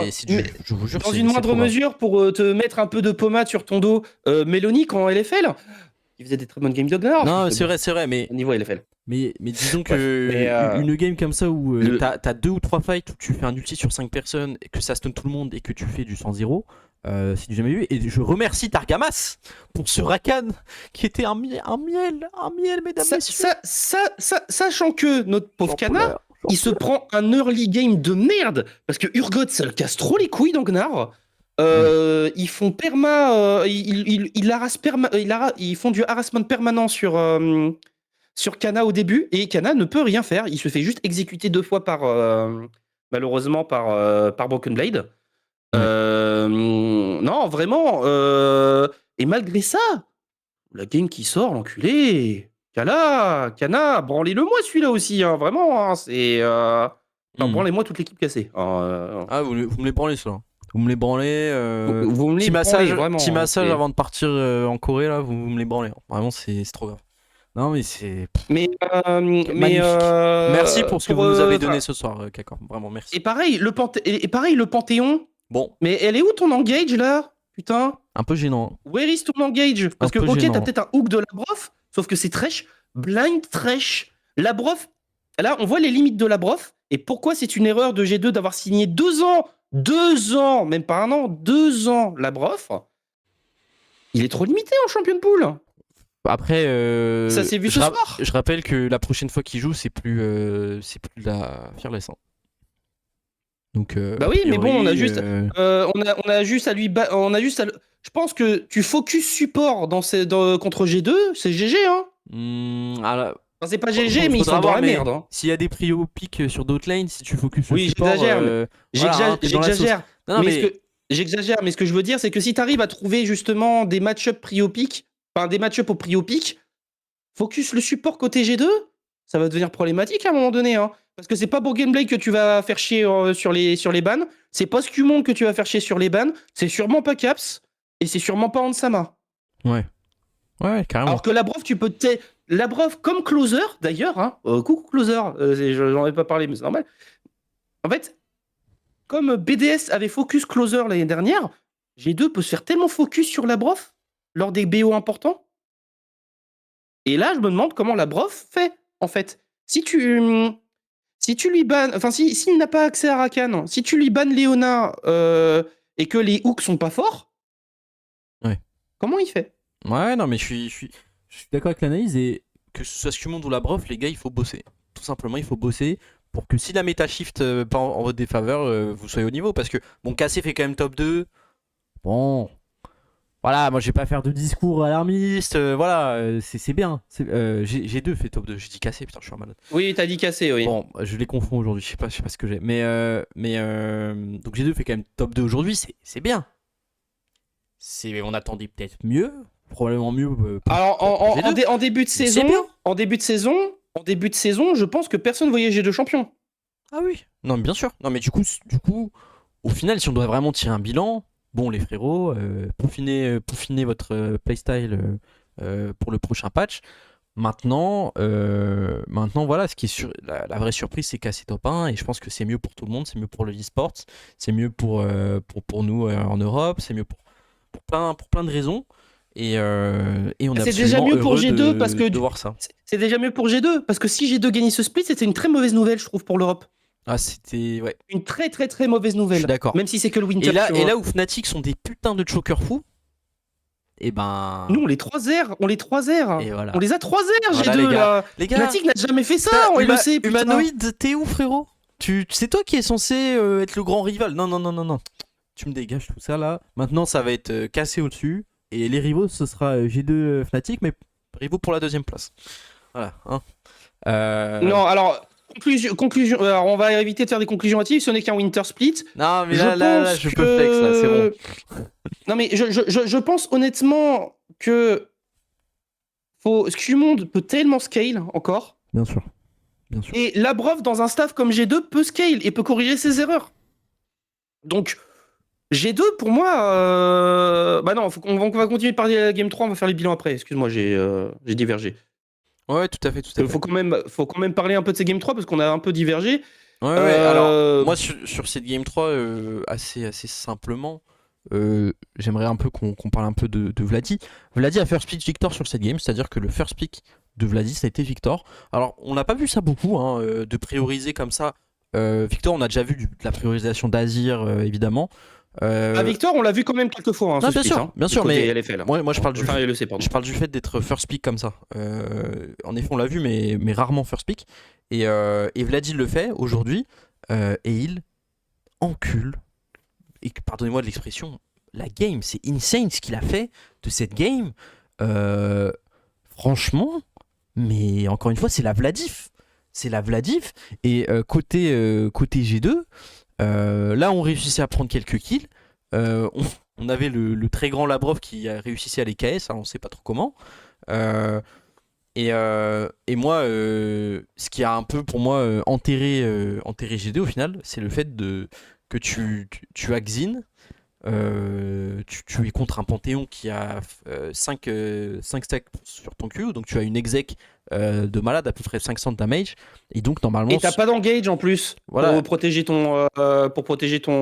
je vous jure, Dans c'est une moindre trop grave. mesure, pour te mettre un peu de pommade sur ton dos, Mélanie, quand LFL, il faisait des très bonnes games de Gnar. Non, c'est vrai, mais Au niveau LFL. disons Bref, que mais, une game comme ça où le- t'as 2 ou 3 fights où tu fais un ulti sur 5 personnes et que ça stun tout le monde et que tu fais du 100-0, c'est du jamais vu. Et je remercie Targamas pour ce Rakan qui était un miel, mesdames, messieurs. Sachant que notre pauvre Kana, il se prend un early game de merde parce que Urgot, ça le casse trop les couilles dans Gnar. Ils font perma, ils font du harassment permanent sur Kana au début et Kana ne peut rien faire. Il se fait juste exécuter 2 fois malheureusement par Broken Blade. Non, vraiment. Et malgré ça, la game qui sort, l'enculé. Kana, branlez-le-moi celui-là aussi, hein, vraiment. Hein, c'est. Branlez-moi toute l'équipe cassée. Ah, vous me les branlez, ça. Vous me les branlez. Vous me les branlez, vraiment. Petit massage c'est- avant de partir en Corée, là, vous me les branlez. Vraiment, c'est trop grave. Non, mais c'est. Mais, Magnifique. Merci pour ce que vous nous avez donné enfin, ce soir, Kakor. Vraiment, merci. Et pareil, le Panthéon. Bon, Mais elle est où ton engage là? Putain. un peu gênant. Where is ton engage? Parce que, peu ok, gênant. t'as peut-être un hook de Labrov, sauf que c'est trash. Blind trash. Labrov, là, on voit les limites de Labrov. Et pourquoi c'est une erreur de G2 d'avoir signé 2 ans, 2 ans, même pas un an, 2 ans Labrov. Il est trop limité en champion de poule. Après, Ça s'est vu ce soir. je rappelle que la prochaine fois qu'il joue, c'est plus de la Fearless. Hein. Donc, Bah oui, mais bon, on a juste à lui. Je pense que tu focus support contre G2, c'est GG, hein. Enfin, c'est pas GG, mais ils sont dans la merde. Hein. S'il y a des prio pick sur d'autres lanes, si tu focus sur Oui, support, j'exagère. Non, mais J'exagère, mais ce que je veux dire, c'est que si tu arrives à trouver justement des match-up prio pick, enfin des match-up au prio pick, focus le support côté G2, ça va devenir problématique à un moment donné. Hein. Parce que c'est pas Broken Blade que tu vas faire chier sur les bans, c'est pas Scumon que tu vas faire chier sur les bans, c'est sûrement pas Caps, et c'est sûrement pas Ansama. Ouais, carrément. Alors que Labrov, tu peux Labrov comme closer, d'ailleurs, hein, coucou closer, j'en ai pas parlé, mais c'est normal. En fait, comme BDS avait focus closer l'année dernière, G2 peut se faire tellement focus sur Labrov lors des BO importants. Et là, je me demande comment Labrov fait, en fait. Si tu lui bannes, enfin, s'il n'a pas accès à Rakan, si tu lui bannes Léona et que les hooks sont pas forts, ouais. Comment il fait? Ouais, non, mais je suis d'accord avec l'analyse et que ce soit Scumond ou Labrov, les gars, il faut bosser. Tout simplement, il faut bosser pour que si la méta shift pas en votre défaveur, vous soyez au niveau. Parce que, bon, Cassé fait quand même top 2. Bon. Voilà, moi je vais pas faire de discours alarmiste, voilà, c'est bien. G2 fait top 2, j'ai dit Cassé, putain, je suis un malade. Oui, t'as dit Cassé, oui. Bon, je les confonds aujourd'hui, je sais pas ce que j'ai. Donc G2 fait quand même top 2 aujourd'hui, c'est bien. On attendait peut-être mieux, probablement mieux. Alors, en début de saison, bien. en début de saison, je pense que personne voyait G2 champion. Ah oui. Non, mais bien sûr. Non, mais du coup, au final, si on doit vraiment tirer un bilan, bon les frérots, peaufinez votre playstyle pour le prochain patch. Maintenant, voilà, ce qui est la vraie surprise, c'est qu'à top 1, et je pense que c'est mieux pour tout le monde, c'est mieux pour le e-sport, c'est mieux pour nous en Europe, c'est mieux pour plein de raisons. Et on est C'est déjà absolument mieux pour heureux G2 de, parce que de voir ça. c'est déjà mieux pour G2 parce que si G2 gagnait ce split, c'était une très mauvaise nouvelle, je trouve, pour l'Europe. Ah, c'était. Ouais, Une très très très mauvaise je nouvelle. suis d'accord. Même si c'est que le winter. Et là, tu vois. où Fnatic sont des putains de chokers fous, et ben. Nous, on les 3R, on les 3R. Et voilà. On les a 3R, Voilà, G2 les gars. là. Les gars, Fnatic n'a jamais fait ça, putain, on le sait. putain. Humanoïde, t'es où, frérot? C'est toi qui es censé être le grand rival. Non. Tu me dégages tout ça là. Maintenant, ça va être cassé au-dessus. Et les rivaux, ce sera G2 Fnatic, mais rivaux pour la 2ème place. Voilà. Hein. Non, alors, conclusion. Alors, on va éviter de faire des conclusions hâtives, ce n'est qu'un winter split. Non, mais Je là, pense je peux flex, là, c'est bon. Non, mais je pense honnêtement que Scumonde peut tellement scale encore. Bien sûr. Et Labrov, dans un staff comme G2, peut scale et peut corriger ses erreurs. Donc, G2, pour moi... Bah non, on va continuer de parler de la Game 3, on va faire les bilans après. Excuse-moi, j'ai divergé. Ouais, tout à fait. Faut quand même parler un peu de ces Game 3 parce qu'on a un peu divergé. Ouais, alors, moi, sur cette Game 3, assez simplement, j'aimerais un peu qu'on parle un peu de Vladi. Vladi a first pick Victor sur cette game, c'est-à-dire que le first pick de Vladi, ça a été Victor. Alors, on n'a pas vu ça beaucoup, hein, de prioriser comme ça. Victor, on a déjà vu de la priorisation d'Azir, évidemment. Victor, on l'a vu quand même quelques fois. Hein, non, ce bien split, sûr, mais LFL. moi je parle du fait. LEC, pardon. Je parle du fait d'être first pick comme ça. En effet, on l'a vu, mais rarement first pick. Et Vladi le fait aujourd'hui, et il encule. Et pardonnez-moi de l'expression, la game, c'est insane ce qu'il a fait de cette game. Franchement, mais encore une fois, c'est la Vladif. Et côté G2, là, on réussissait à prendre quelques kills. On avait le très grand Labrov qui a réussi à les KS, hein, on sait pas trop comment. Et moi, ce qui a un peu pour moi enterré G2 au final, c'est le fait que tu as Xin, tu es contre un Panthéon qui a 5 stacks sur ton Q, donc tu as une exec de malade, à peu près 500 de damage, et donc normalement... Et t'as pas d'engage en plus, voilà, pour protéger ton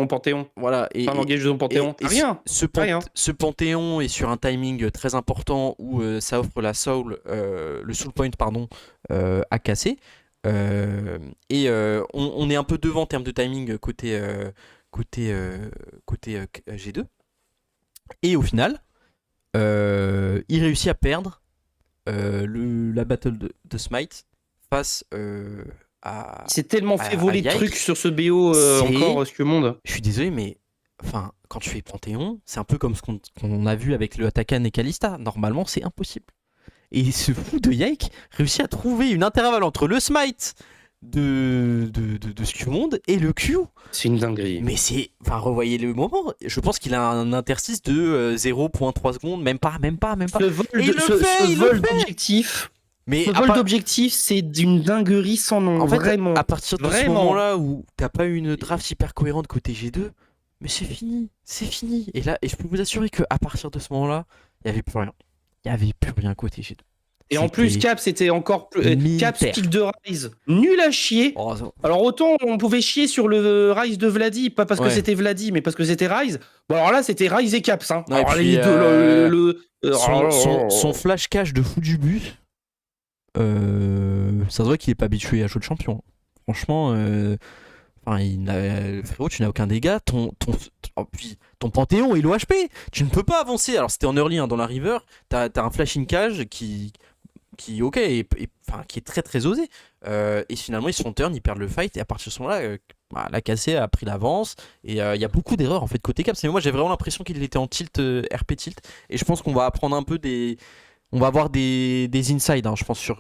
Panthéon. Voilà, Pas d'engage de ton Panthéon. Rien. Ce Panthéon est sur un timing très important où ça offre le soul point pardon, à casser. Et on est un peu devant en termes de timing côté G2. Et au final, il réussit à perdre la battle de Smite face à... Il s'est tellement fait voler de Yike. trucs sur ce BO encore, ce monde. Je suis désolé, mais enfin, quand tu fais Panthéon, c'est un peu comme ce qu'on a vu avec le Atakan et Kalista. Normalement, c'est impossible. Et ce fou de Yike réussit à trouver une intervalle entre le Smite de Scumonde et le Q. C'est une dinguerie. Mais c'est... Enfin, revoyez le moment. Je pense qu'il a un interstice de 0.3 secondes, même pas. Ce vol d'objectif... Mais ce vol d'objectif, c'est d'une dinguerie sans nom, en fait, vraiment. À partir de ce moment-là où t'as pas une draft hyper cohérente côté G2, mais c'est fini. Et là, je peux vous assurer qu'à partir de ce moment-là, il y avait plus rien. Il y avait plus rien côté G2. Et en plus, Cap, c'était encore plus... Cap, stick de Rise, nul à chier. Oh, alors autant on pouvait chier sur le Rise de Vladi, pas parce que c'était Vladi, mais parce que c'était Rise. Bon alors là, c'était Rise et Caps. Hein. Non, alors et puis, les deux... son flash cash de fou du but, ça se voit qu'il est pas habitué à jouer de champion. Franchement, frérot, tu n'as aucun dégât. Ton Panthéon est l'OHP. Tu ne peux pas avancer. Alors c'était en early dans la river. T'as un flash in cage qui ok, qui est très très osé. Et finalement ils se font turn, ils perdent le fight. Et à partir de ce moment-là, la KC a pris l'avance. Et il y a beaucoup d'erreurs en fait côté Cap. Moi j'ai vraiment l'impression qu'il était en tilt, RP tilt. Et je pense qu'on va apprendre un peu on va avoir des insides, hein, je pense, sur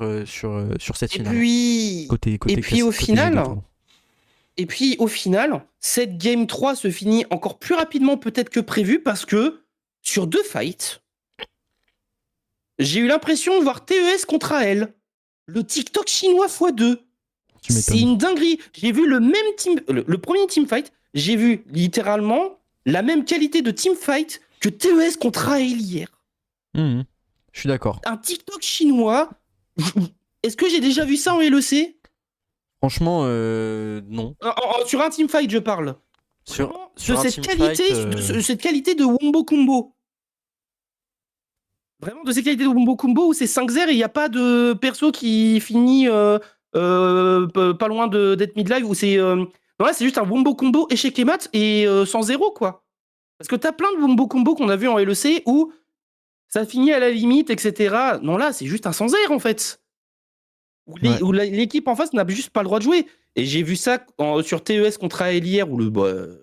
cette finale. Et puis au final, cette Game 3 se finit encore plus rapidement peut-être que prévu parce que sur 2 fights, j'ai eu l'impression de voir TES contre AL. Le TikTok chinois x2. C'est une dinguerie. J'ai vu le même team, le premier team fight, j'ai vu littéralement la même qualité de teamfight que TES contre AEL hier. Je suis d'accord. Un TikTok chinois. Est-ce que j'ai déjà vu ça en LEC? Franchement, non. Sur un teamfight, je parle. Sur De un cette teamfight, qualité, de cette qualité de wombo combo. Vraiment de cette qualité de wombo combo où c'est 5-0 et il n'y a pas de perso qui finit pas loin d'être mid-live où c'est. Non, là, c'est juste un wombo combo échec et mat et sans zéro, quoi. Parce que t'as plein de wombo combo qu'on a vu en LEC où ça finit à la limite, etc. Non, là, c'est juste un sans zéro en fait. Où l'équipe en face n'a juste pas le droit de jouer. Et j'ai vu ça sur TES contre AEL hier où le.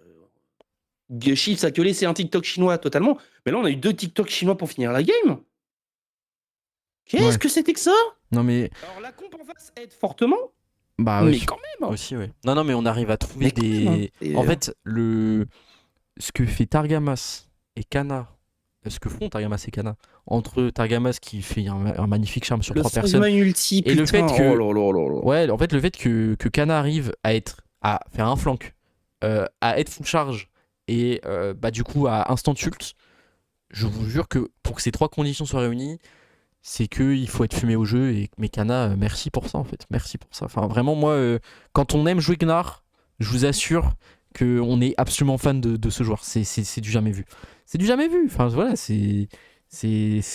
Chiefs a que laissé un TikTok chinois totalement. Mais là, on a eu 2 TikTok chinois pour finir la game. Qu'est-ce que c'était que ça? Non mais. Alors la comp en face aide fortement. Bah mais oui. quand même. Aussi, ouais. Non, mais on arrive à trouver Mais quand des. même, hein. En fait, ce que fait Targamas et Kana, ce que font Targamas et Kana, entre Targamas qui fait un magnifique charme sur Le 3 personnes. ulti, Et le putain. fait que- Oh là là là là. Ouais, en fait, le fait que Kana arrive à faire un flank, à être full charge et bah, du coup à instant ult, je vous jure que pour que ces 3 conditions soient réunies, c'est qu'il faut être fumé au jeu. Et mais Kana, merci pour ça en fait. Merci pour ça. Enfin, vraiment, moi, quand on aime jouer Gnar, je vous assure qu'on est absolument fan de ce joueur. C'est du jamais vu. C'est du jamais vu. Enfin, voilà, c'est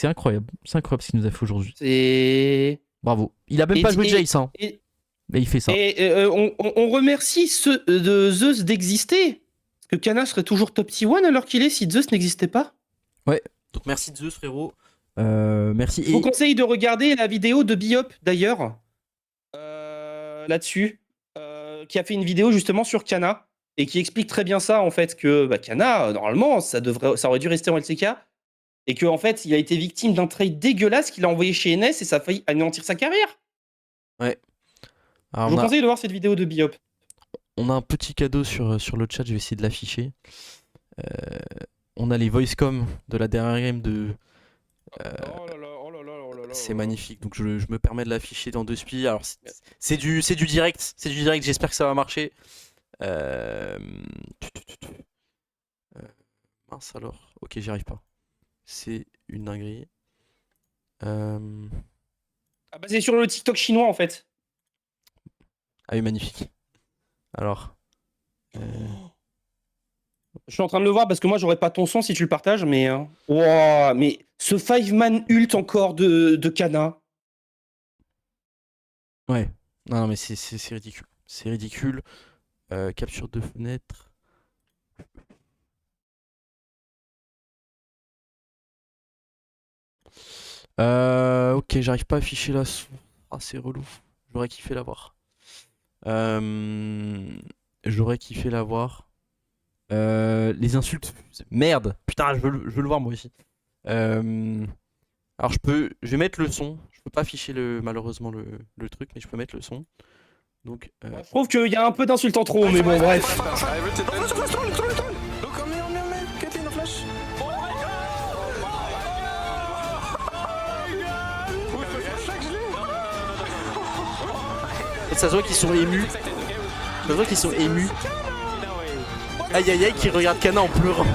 incroyable. C'est incroyable ce qu'il nous a fait aujourd'hui. C'est. Bravo. Il a même Et- pas joué et- Jace, hein. et- Mais il fait ça. Et on remercie ceux de Zeus d'exister. Parce que Kana serait toujours top T1 alors qu'il est si Zeus n'existait pas. Donc merci Zeus, frérot. Merci. Je vous Et conseille de regarder la vidéo de Biop d'ailleurs. Là-dessus. Qui a fait une vidéo justement sur Kana. Et qui explique très bien ça en fait. Que Kana, normalement, ça aurait dû rester en LCK. Et qu'en fait, il a été victime d'un trade dégueulasse qu'il a envoyé chez NS et ça a failli anéantir sa carrière. alors, Je vous conseille de voir cette vidéo de Biop. on a un petit cadeau sur le chat, je vais essayer de l'afficher. On a les voicecom de la dernière game de. Oh là là, oh là là, oh là là. C'est magnifique, donc je me permets de l'afficher dans 2 spi. Alors c'est du direct, j'espère que ça va marcher. Mince alors, ok, j'y arrive pas. C'est une dinguerie. Ah bah c'est sur le TikTok chinois en fait. Ah oui, magnifique. Alors. Je suis en train de le voir parce que moi j'aurais pas ton son si tu le partages, mais. Wow, mais ce 5-man ult encore de Kana. Ouais. Non, mais c'est ridicule. C'est ridicule. Capture de fenêtre. Ok, j'arrive pas à afficher la son. Ah, c'est relou. J'aurais kiffé l'avoir. J'aurais kiffé l'avoir. Les insultes. Merde. Putain, je veux le voir moi aussi. Alors je vais mettre le son. Je peux pas afficher malheureusement le truc, mais je peux mettre le son. Donc. Je trouve qu'il y a un peu d'insultes en trop, mais bon, bref. Ça se voit qu'ils sont émus. Ça se voit qu'ils sont émus. Aïe aïe aïe, qui regarde Kana en pleurant.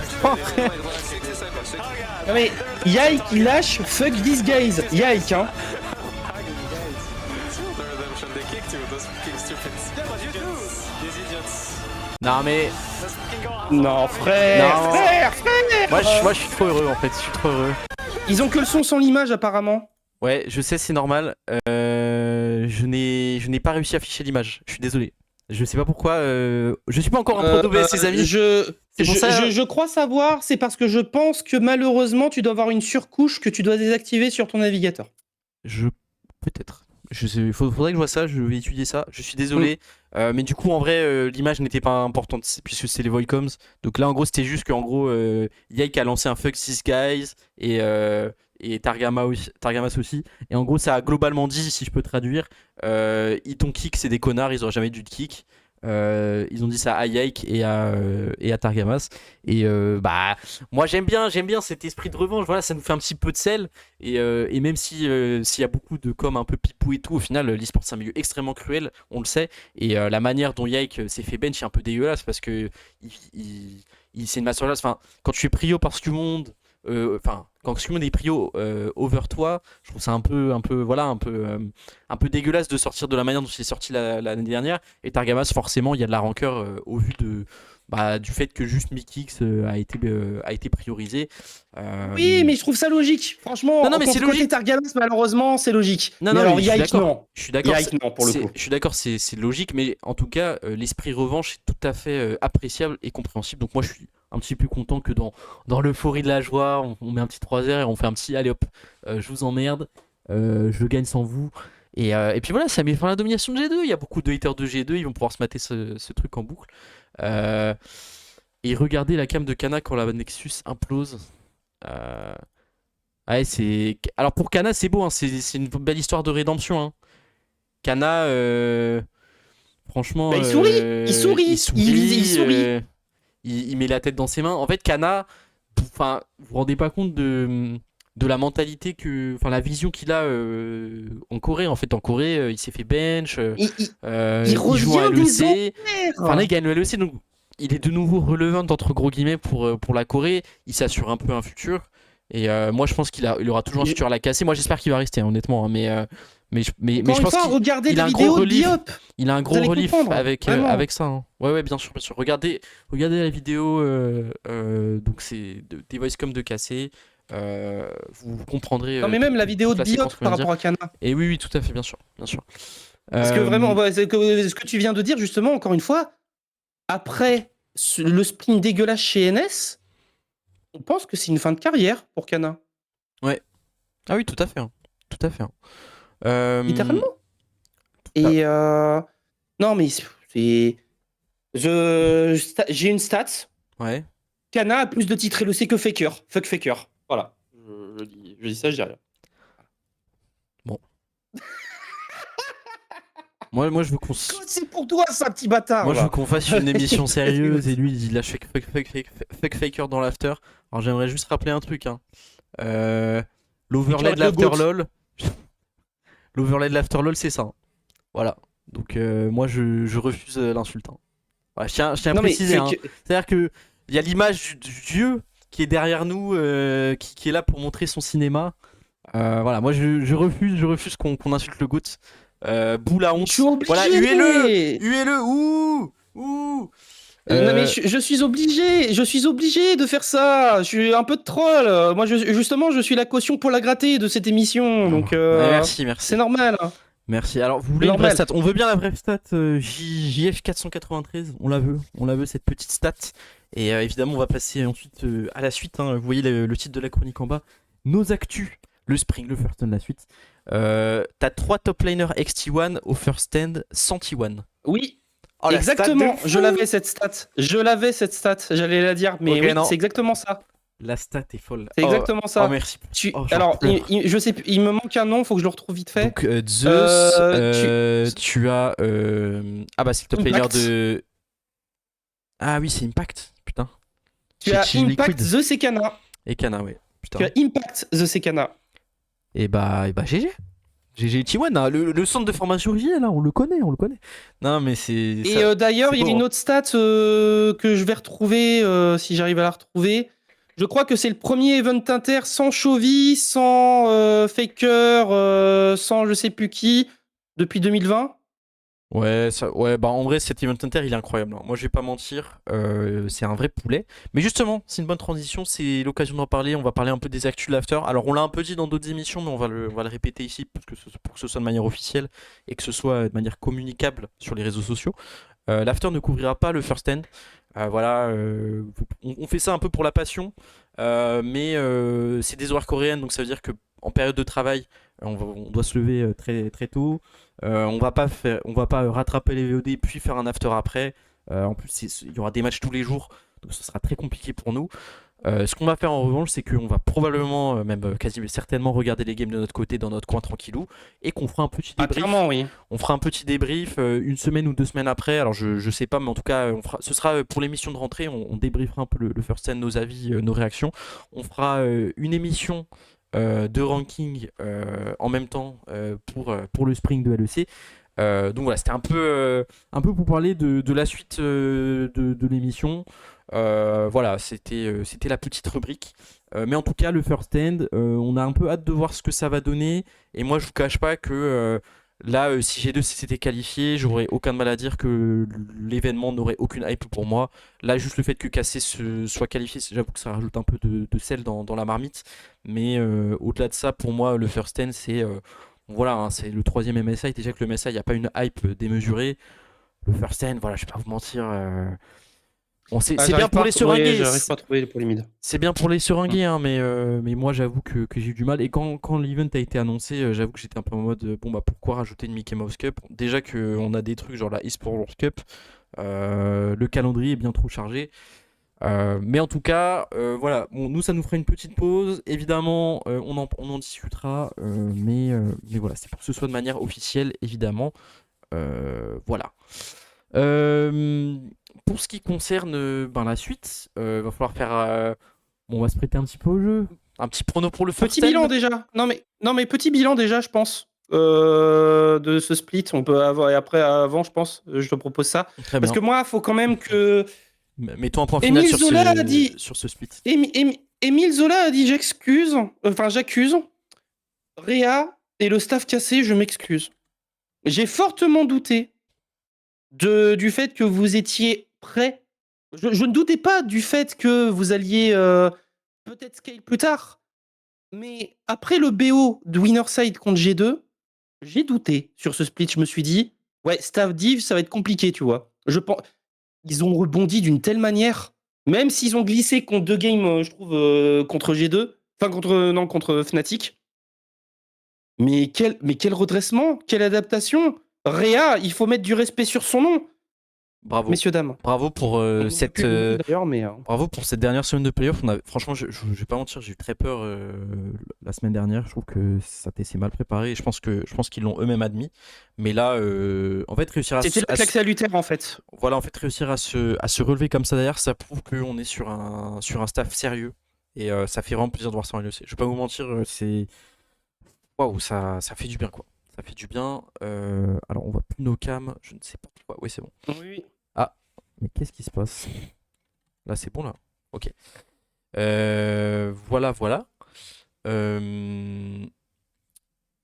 Non mais, Yike il lâche fuck these guys. Yike, hein. Non mais. Non, frère, Non. frère. Moi je suis trop heureux en fait. Je suis trop heureux. Ils ont que le son sans l'image apparemment. Ouais, je sais, c'est normal. Je n'ai pas réussi à afficher l'image. Je suis désolé. Je sais pas pourquoi. Je suis pas encore un pro d'OBS, ses amis. C'est pour ça. Je crois savoir, c'est parce que je pense que malheureusement tu dois avoir une surcouche que tu dois désactiver sur ton navigateur. Peut-être. Faudrait que je vois ça. Je vais étudier ça. Je suis désolé. Mais du coup, en vrai, l'image n'était pas importante puisque c'est les Voicoms. Donc là, en gros, c'était juste qu'en gros, Yike a lancé un fuck 6 guys et Targamas aussi. Et en gros, ça a globalement dit, si je peux traduire, ils t'ont kick, c'est des connards, ils auraient jamais dû te kick. Ils ont dit ça à Yike et à Targamas. Et bah, moi j'aime bien cet esprit de revanche. Voilà, ça nous fait un petit peu de sel. Et même s'il y a beaucoup de com un peu pipou et tout, au final, l'e-sport c'est un milieu extrêmement cruel, on le sait. Et la manière dont Yike s'est fait bench est un peu dégueulasse parce que c'est une masterclass. Enfin, quand tu es prio par Scumonde, enfin, quand Scumonde est prio over toi, je trouve ça voilà, un peu dégueulasse de sortir de la manière dont il est sorti l'année dernière. Et Targamas, forcément, il y a de la rancœur au vu du fait que juste Mikix a été priorisé. Oui, mais je trouve ça logique. Franchement, Non, mais c'est côté logique. Targamas, malheureusement, c'est logique. Non, mais non, alors, mais je suis Yike, d'accord. non. Je suis d'accord. Yike, non, pour le coup. Je suis d'accord, c'est logique, mais en tout cas, l'esprit revanche est tout à fait appréciable et compréhensible. Donc moi, je suis un petit peu content que dans l'euphorie de la joie, on met un petit 3R et on fait un petit allez hop, je vous emmerde, je gagne sans vous. Et puis voilà, ça met fin à la domination de G2. Il y a beaucoup de haters de G2, ils vont pouvoir se mater ce truc en boucle. Et regardez la cam de Kana quand la Nexus implose. Euh, Ouais, alors pour Kana, c'est beau, hein, c'est une belle histoire de rédemption. Hein. Kana, franchement, Bah, il sourit, il sourit, il sourit. Il met la tête dans ses mains. En fait, Kana, enfin, vous vous rendez pas compte de la mentalité enfin, la vision qu'il a en Corée. En fait, en Corée, il s'est fait bench, Il joue à revient des LEC. enfers. Enfin, là, il gagne le LEC, donc il est de nouveau relevant entre gros guillemets pour la Corée. Il s'assure un peu un futur. Et moi, je pense il aura toujours un futur à la casser. Moi, j'espère qu'il va rester, honnêtement. Hein, mais je pense regardez qu'il a les un gros vidéos de relief. Diop. Il a un gros allez relief comprendre, avec ça. Hein. Ouais, bien sûr, bien sûr. Regardez la vidéo donc c'est des voicecom de cassé. Vous comprendrez. Non, mais même la toute vidéo de séquence Diop qu'on vient par de dire. rapport à Kana. Et oui, tout à fait, bien sûr, bien sûr. Parce que vraiment, ce que tu viens de dire, justement, encore une fois, après le spleen dégueulasse chez NS, on pense que c'est une fin de carrière pour Kana. Ah oui, tout à fait. Hein. Tout à fait. Hein. Littéralement. Et non, mais c'est. J'ai une stat. Ouais. Kana a plus de titres LEC que Faker. Fuck Faker. Voilà. Je dis ça, je dis rien. Bon. moi, je veux qu'on C'est pour toi, ça, petit bâtard. Moi, je là. veux qu'on fasse une émission sérieuse et lui, il lâche fuck Faker dans l'after. Alors, j'aimerais juste rappeler un truc. Hein. L'overlay de l'after lol. L'overlay de l'after lol, c'est ça. Hein. Voilà. Donc, moi, je refuse l'insulte. Hein. Voilà, je tiens à préciser. Hein. C'est-à-dire qu'il y a l'image du dieu qui est derrière nous, qui est là pour montrer son cinéma. Voilà, moi, je refuse qu'on insulte le GOAT. Bouh la honte. Je suis obligé. Voilà, huez-le, ouh. Non mais je suis obligé de faire ça. Je suis un peu de troll. Moi, justement, je suis la caution pour la gratter de cette émission. Donc, merci. c'est normal. Hein. Merci. Alors, vous voulez une vraie stat? On veut bien la vraie stat JF493. On la veut cette petite stat. Et évidemment, on va passer ensuite à la suite. Hein. Vous voyez le titre de la chronique en bas. Nos actus. Le Spring, le First Stand, la suite. T'as 3 top laners XT1 au First Stand sans T1. Oui. Oh, exactement. Je l'avais cette stat. J'allais la dire, mais okay, oui, c'est exactement ça. La stat est folle. C'est exactement ça. Oh, merci. Alors, je sais, il me manque un nom, faut que je le retrouve vite fait. Donc, Zeus, tu as. Ah, bah, c'est le top laner de. Ah, oui, c'est Impact. Putain. Tu as Impact The Sekana. Et Kana, ouais. Putain. Tu as Impact The Sekana. Et bah, GG. GG T1, hein. Le centre de formation JL, là, on le connaît. Non, mais c'est. Et d'ailleurs, il y a une autre stat que je vais retrouver si j'arrive à la retrouver. Je crois que c'est le premier event inter sans Chovy, sans Faker, sans je sais plus qui, depuis 2020. Ouais, bah en vrai, cet event inter, il est incroyable. Hein. Moi, je vais pas mentir, c'est un vrai poulet. Mais justement, c'est une bonne transition, c'est l'occasion d'en parler. On va parler un peu des actus de l'after. Alors, on l'a un peu dit dans d'autres émissions, mais on va le répéter ici pour que ce soit de manière officielle et que ce soit de manière communicable sur les réseaux sociaux. L'after ne couvrira pas le first end. Voilà, on fait ça un peu pour la passion, mais c'est des horaires coréennes, donc ça veut dire que en période de travail, on doit se lever très très tôt. On va pas rattraper les VOD puis faire un after après. En plus, il y aura des matchs tous les jours, donc ce sera très compliqué pour nous. Ce qu'on va faire en revanche, c'est qu'on va probablement, même quasi certainement, regarder les games de notre côté dans notre coin tranquillou et qu'on fera un petit débrief. Clairement, oui. On fera un petit débrief une semaine ou 2 semaines après. Alors je sais pas, mais en tout cas, ce sera pour l'émission de rentrée. On débriefera un peu le first stand, nos avis, nos réactions. On fera une émission de ranking en même temps pour le Spring de LEC. Donc voilà, c'était un peu pour parler de la suite de l'émission. Voilà, c'était la petite rubrique. Mais en tout cas, le first stand, on a un peu hâte de voir ce que ça va donner. Et moi, je vous cache pas que là, si G2 s'était qualifié, j'aurais aucun mal à dire que l'événement n'aurait aucune hype pour moi. Là, juste le fait que KC soit qualifié, j'avoue que ça rajoute un peu de sel dans la marmite. Mais au-delà de ça, pour moi, le first stand, c'est voilà, hein, c'est le troisième MSI. Déjà que le MSI, il n'y a pas une hype démesurée. Le first stand, voilà, je vais pas vous mentir. Bon, c'est bien pour les seringués. J'arrive pas à trouver pour les mid. C'est bien pour les seringués, hein, mais moi j'avoue que j'ai eu du mal. Et quand l'event a été annoncé, j'avoue que j'étais un peu en mode bon bah pourquoi rajouter une Mickey Mouse Cup? Déjà qu'on a des trucs genre la eSport World Cup, le calendrier est bien trop chargé. Mais en tout cas, voilà, bon, nous ça nous fera une petite pause. Évidemment, on en discutera, mais voilà, c'est pour que ce soit de manière officielle, évidemment. Voilà. Pour ce qui concerne ben, la suite, va falloir faire. Bon, on va se prêter un petit peu au jeu. Un petit prono pour le first Petit stand. bilan déjà. Non mais petit bilan déjà, je pense. De ce split, on peut avoir et après avant, je pense, je te propose ça. Très Parce bien. que moi, faut quand même que Mettons un point final Émile sur Zola a dit- sur ce split. Émile Zola a dit j'accuse, Réa et le staff cassé, je m'excuse. J'ai fortement douté du fait que vous étiez prêts. Je ne doutais pas du fait que vous alliez peut-être scale plus tard. Mais après le BO de Winnerside contre G2, j'ai douté sur ce split. Je me suis dit, ouais, staff div, ça va être compliqué, tu vois. Je pense, ils ont rebondi d'une telle manière, même s'ils ont glissé contre 2 games, je trouve, contre G2, enfin contre Fnatic. Mais quel redressement, quelle adaptation. Réa, il faut mettre du respect sur son nom, Bravo. messieurs, dames. Bravo pour cette. D'ailleurs, mais. Bravo pour cette dernière semaine de playoff. Franchement, je vais pas mentir, j'ai eu très peur la semaine dernière. Je trouve que ça s'est mal préparé. Et je pense qu'ils l'ont eux-mêmes admis. Mais là, en fait, réussir à C'était la claque salutaire, en fait. voilà, en fait, réussir à se relever comme ça derrière, ça prouve qu'on est sur un staff sérieux. Et ça fait vraiment plaisir de voir ça en LEC. Je vais pas vous mentir, c'est waouh, ça fait du bien quoi. Ça fait du bien. Alors, on voit plus nos cams. Je ne sais pas pourquoi. Oui, c'est bon. Oui. Mais qu'est-ce qui se passe? Là, c'est bon, là. Ok. Voilà.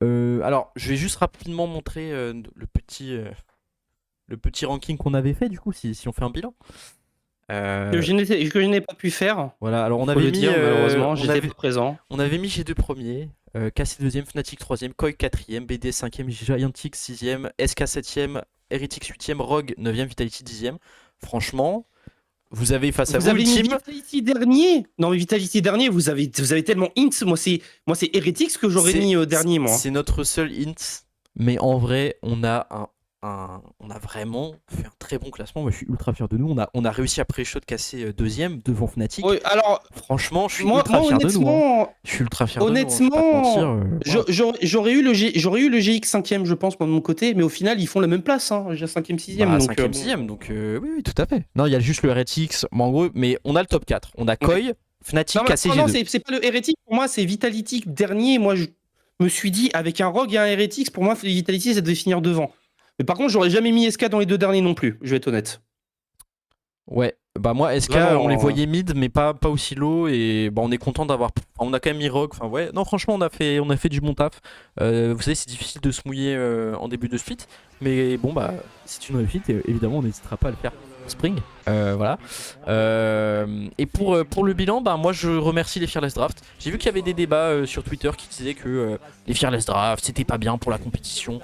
Alors, je vais juste rapidement montrer le petit ranking qu'on avait fait, du coup, si on fait un bilan. Que je n'ai pas pu faire. Voilà, alors on Faut avait le mis. dire, malheureusement, on j'étais avait, pas présent. on avait mis G2 premier, KC deuxième, Fnatic troisième, Koi quatrième, BD cinquième, Giantix sixième, SK septième, Heretics huitième, Rogue neuvième, Vitality dixième. Franchement, vous avez face à Vous vous avez le mis team. Vitality dernier. Non, mais Vitality dernier, vous avez tellement hints. Moi, c'est Heretics que j'aurais mis dernier, moi. C'est notre seul hint, mais en vrai, on a vraiment fait un très bon classement. Moi, je suis ultra fier de nous. On a réussi à pré-shot casser deuxième devant Fnatic. Oui, alors, Franchement, je suis ultra fier de nous. Hein. honnêtement, Je suis ultra fier de nous. Hein, je vais pas te mentir, voilà. j'aurais eu le GX 5ème, je pense, moi, de mon côté, mais au final, ils font la même place, hein, 5ème, 6ème. Bah, donc, 5ème, 6ème, donc oui, tout à fait. Non, il y a juste le RTX, mais en gros, mais on a le top 4. On a Koi, Fnatic, KC, non, G2. c'est pas le Heretics, pour moi, c'est Vitality dernier. Moi, je me suis dit, avec un Rogue et un Heretics, pour moi, Vitality, ça devait finir devant. Mais par contre, j'aurais jamais mis SK dans les 2 derniers non plus, je vais être honnête. Ouais, bah moi, SK, Vraiment, on les voyait mid, mais pas aussi low, et bah, on est content d'avoir. On a quand même mis Rogue, enfin ouais, non, franchement, on a fait du bon taf. Vous savez, c'est difficile de se mouiller en début de split, mais bon, bah, c'est une réussite, et évidemment, on n'hésitera pas à le faire pour Spring. Voilà. Et pour le bilan, bah, moi, je remercie les Fearless Draft. J'ai vu qu'il y avait des débats sur Twitter qui disaient que les Fearless Draft, c'était pas bien pour la compétition.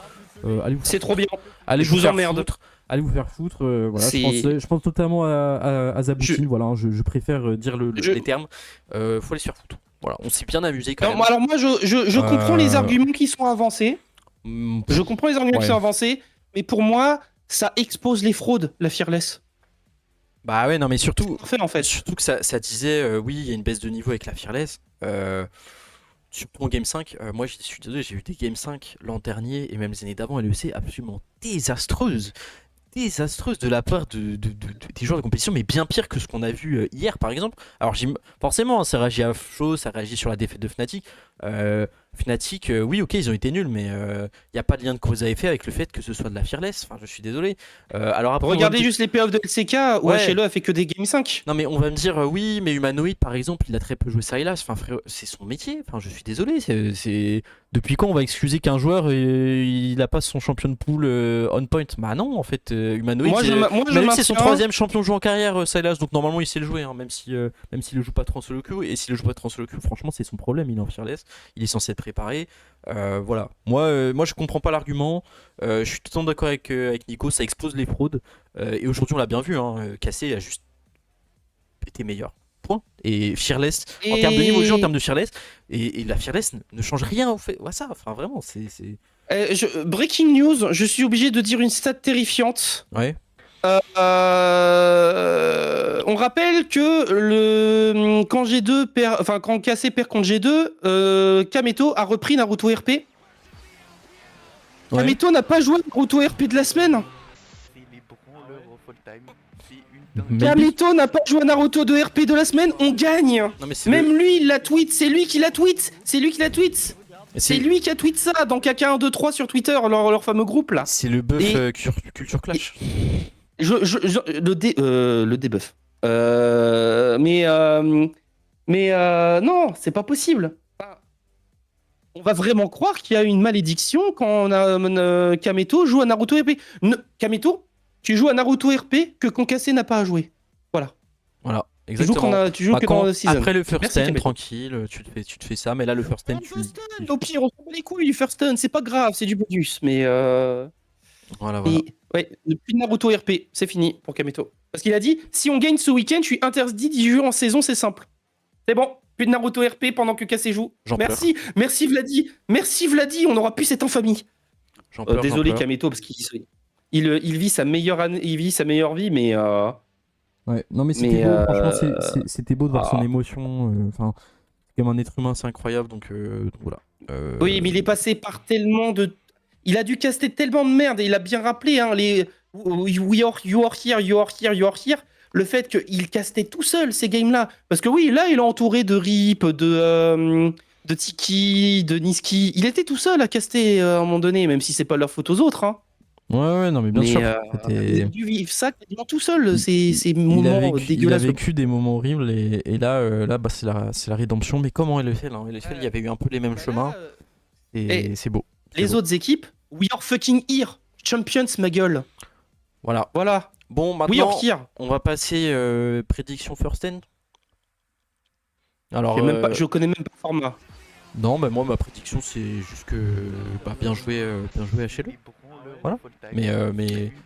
C'est trop bien. Allez Je vous emmerde. Allez vous faire foutre. Voilà, C'est- je pense notamment à Zabutin. Voilà, hein, je préfère dire les termes. Faut aller se faire foutre. Voilà, on s'est bien amusé quand même. Alors moi, je comprends les arguments qui sont avancés. Je comprends les arguments qui Ouais. sont avancés, mais pour moi, ça expose les fraudes, la Fearless. Bah ouais, non, mais surtout En fait. surtout que ça disait, oui, il y a une baisse de niveau avec la Fearless. Surtout en Game 5, moi je suis désolé, j'ai eu des Game 5 l'an dernier et même les années d'avant à l'EC absolument désastreuses de la part des joueurs de compétition, mais bien pire que ce qu'on a vu hier par exemple. Alors forcément, ça réagit à chaud, ça réagit sur la défaite de Fnatic. Fnatic, oui, ok, ils ont été nuls, mais il n'y a pas de lien de cause à effet avec le fait que ce soit de la Fearless. Enfin, je suis désolé. Alors après, Regardez juste les playoffs de LCK où Ouais. HLE a fait que des Game 5. non, mais on va me dire, oui, mais Humanoid, par exemple, il a très peu joué Sylas. Enfin, frérot, c'est son métier. Enfin, je suis désolé. Depuis quand on va excuser qu'un joueur il a pas son champion de pool on point? Bah non, en fait, Humanoid, Moi, c'est son troisième champion de jeu en carrière, Sylas. Donc normalement, il sait le jouer, hein, même s'il le joue pas trop en solo queue. Et s'il le joue pas trop en solo queue, franchement, c'est son problème. Il est en fearless. Il est censé être préparé. Voilà. Moi, je comprends pas l'argument. Je suis totalement d'accord avec Nico. Ça expose les fraudes. Et aujourd'hui, on l'a bien vu. Cassé a juste été meilleur. Point. Et Fearless, en termes de niveau de jeu, en termes de Fearless, et la Fearless ne change rien au fait. Ouais, ça, enfin vraiment, c'est. Breaking news, je suis obligé de dire une stat terrifiante. Ouais. On rappelle que quand G2 perd, enfin quand KC perd contre G2, Kameto a repris Naruto RP. Ouais. Kameto n'a pas joué Naruto RP de la semaine. Kameto n'a pas joué à Naruto de RP de la semaine, on gagne. Non, mais c'est Même lui, il l'a tweet, c'est lui qui l'a tweet. C'est lui qui l'a tweet. le... C'est lui qui a tweet ça dans KK123 sur Twitter, leur fameux groupe là. C'est le buff Et- Culture Clash. Le debuff. Non, c'est pas possible. Enfin, on va vraiment croire qu'il y a une malédiction quand Kameto joue à Naruto RP. Kameto, tu joues à Naruto RP que Concassé n'a pas à jouer. Voilà. Voilà, Tu joues, exactement. tu joues Bah, que dans le season. après le first Merci, stand, Kameto. tranquille, tu te fais ça, mais là le first stand, Au pire, on s'en bat les couilles du first turn, c'est pas grave, c'est du bonus. Mais Voilà. ouais, plus de Naruto RP, c'est fini pour Kameto. Parce qu'il a dit, si on gagne ce week-end, je suis interdit d'y jouer en saison, c'est simple. C'est bon, plus de Naruto RP pendant que Cassé joue. J'en Merci Vladi, on aura pu être en famille. J'en pleure. Désolé j'en pleure. Kameto, parce il vit sa meilleure année, il vit sa meilleure vie, mais Ouais, non mais c'était Mais, beau, franchement c'était beau de voir son ah. émotion, enfin, C'est comme un être humain, c'est incroyable, donc voilà. oui, mais il est passé par tellement de. Il a dû caster tellement de merde et il a bien rappelé les you are here, you are here, you are here. Le fait qu'il castait tout seul ces games-là. Parce que oui, là, il est entouré de Rip, de Tiki, de Niski. Il était tout seul à caster à un moment donné, même si c'est pas leur faute aux autres. Hein. Ouais, non, mais bien Mais sûr. il a dû vivre ça quasiment tout seul, ces Il a moments vécu, dégueulasses. des moments horribles et là bah, c'est la rédemption. Mais comment LFL, hein, LFL, il y avait eu un peu les mêmes chemins et c'est beau. Les C'est beau. autres équipes, we are fucking here. Champions, ma gueule. Voilà. Voilà. Bon, We maintenant, are here. on va passer prédiction first end. Alors, Je connais même pas le format. non, bah, moi, ma prédiction, c'est juste que bien joué HLE. Voilà. Mais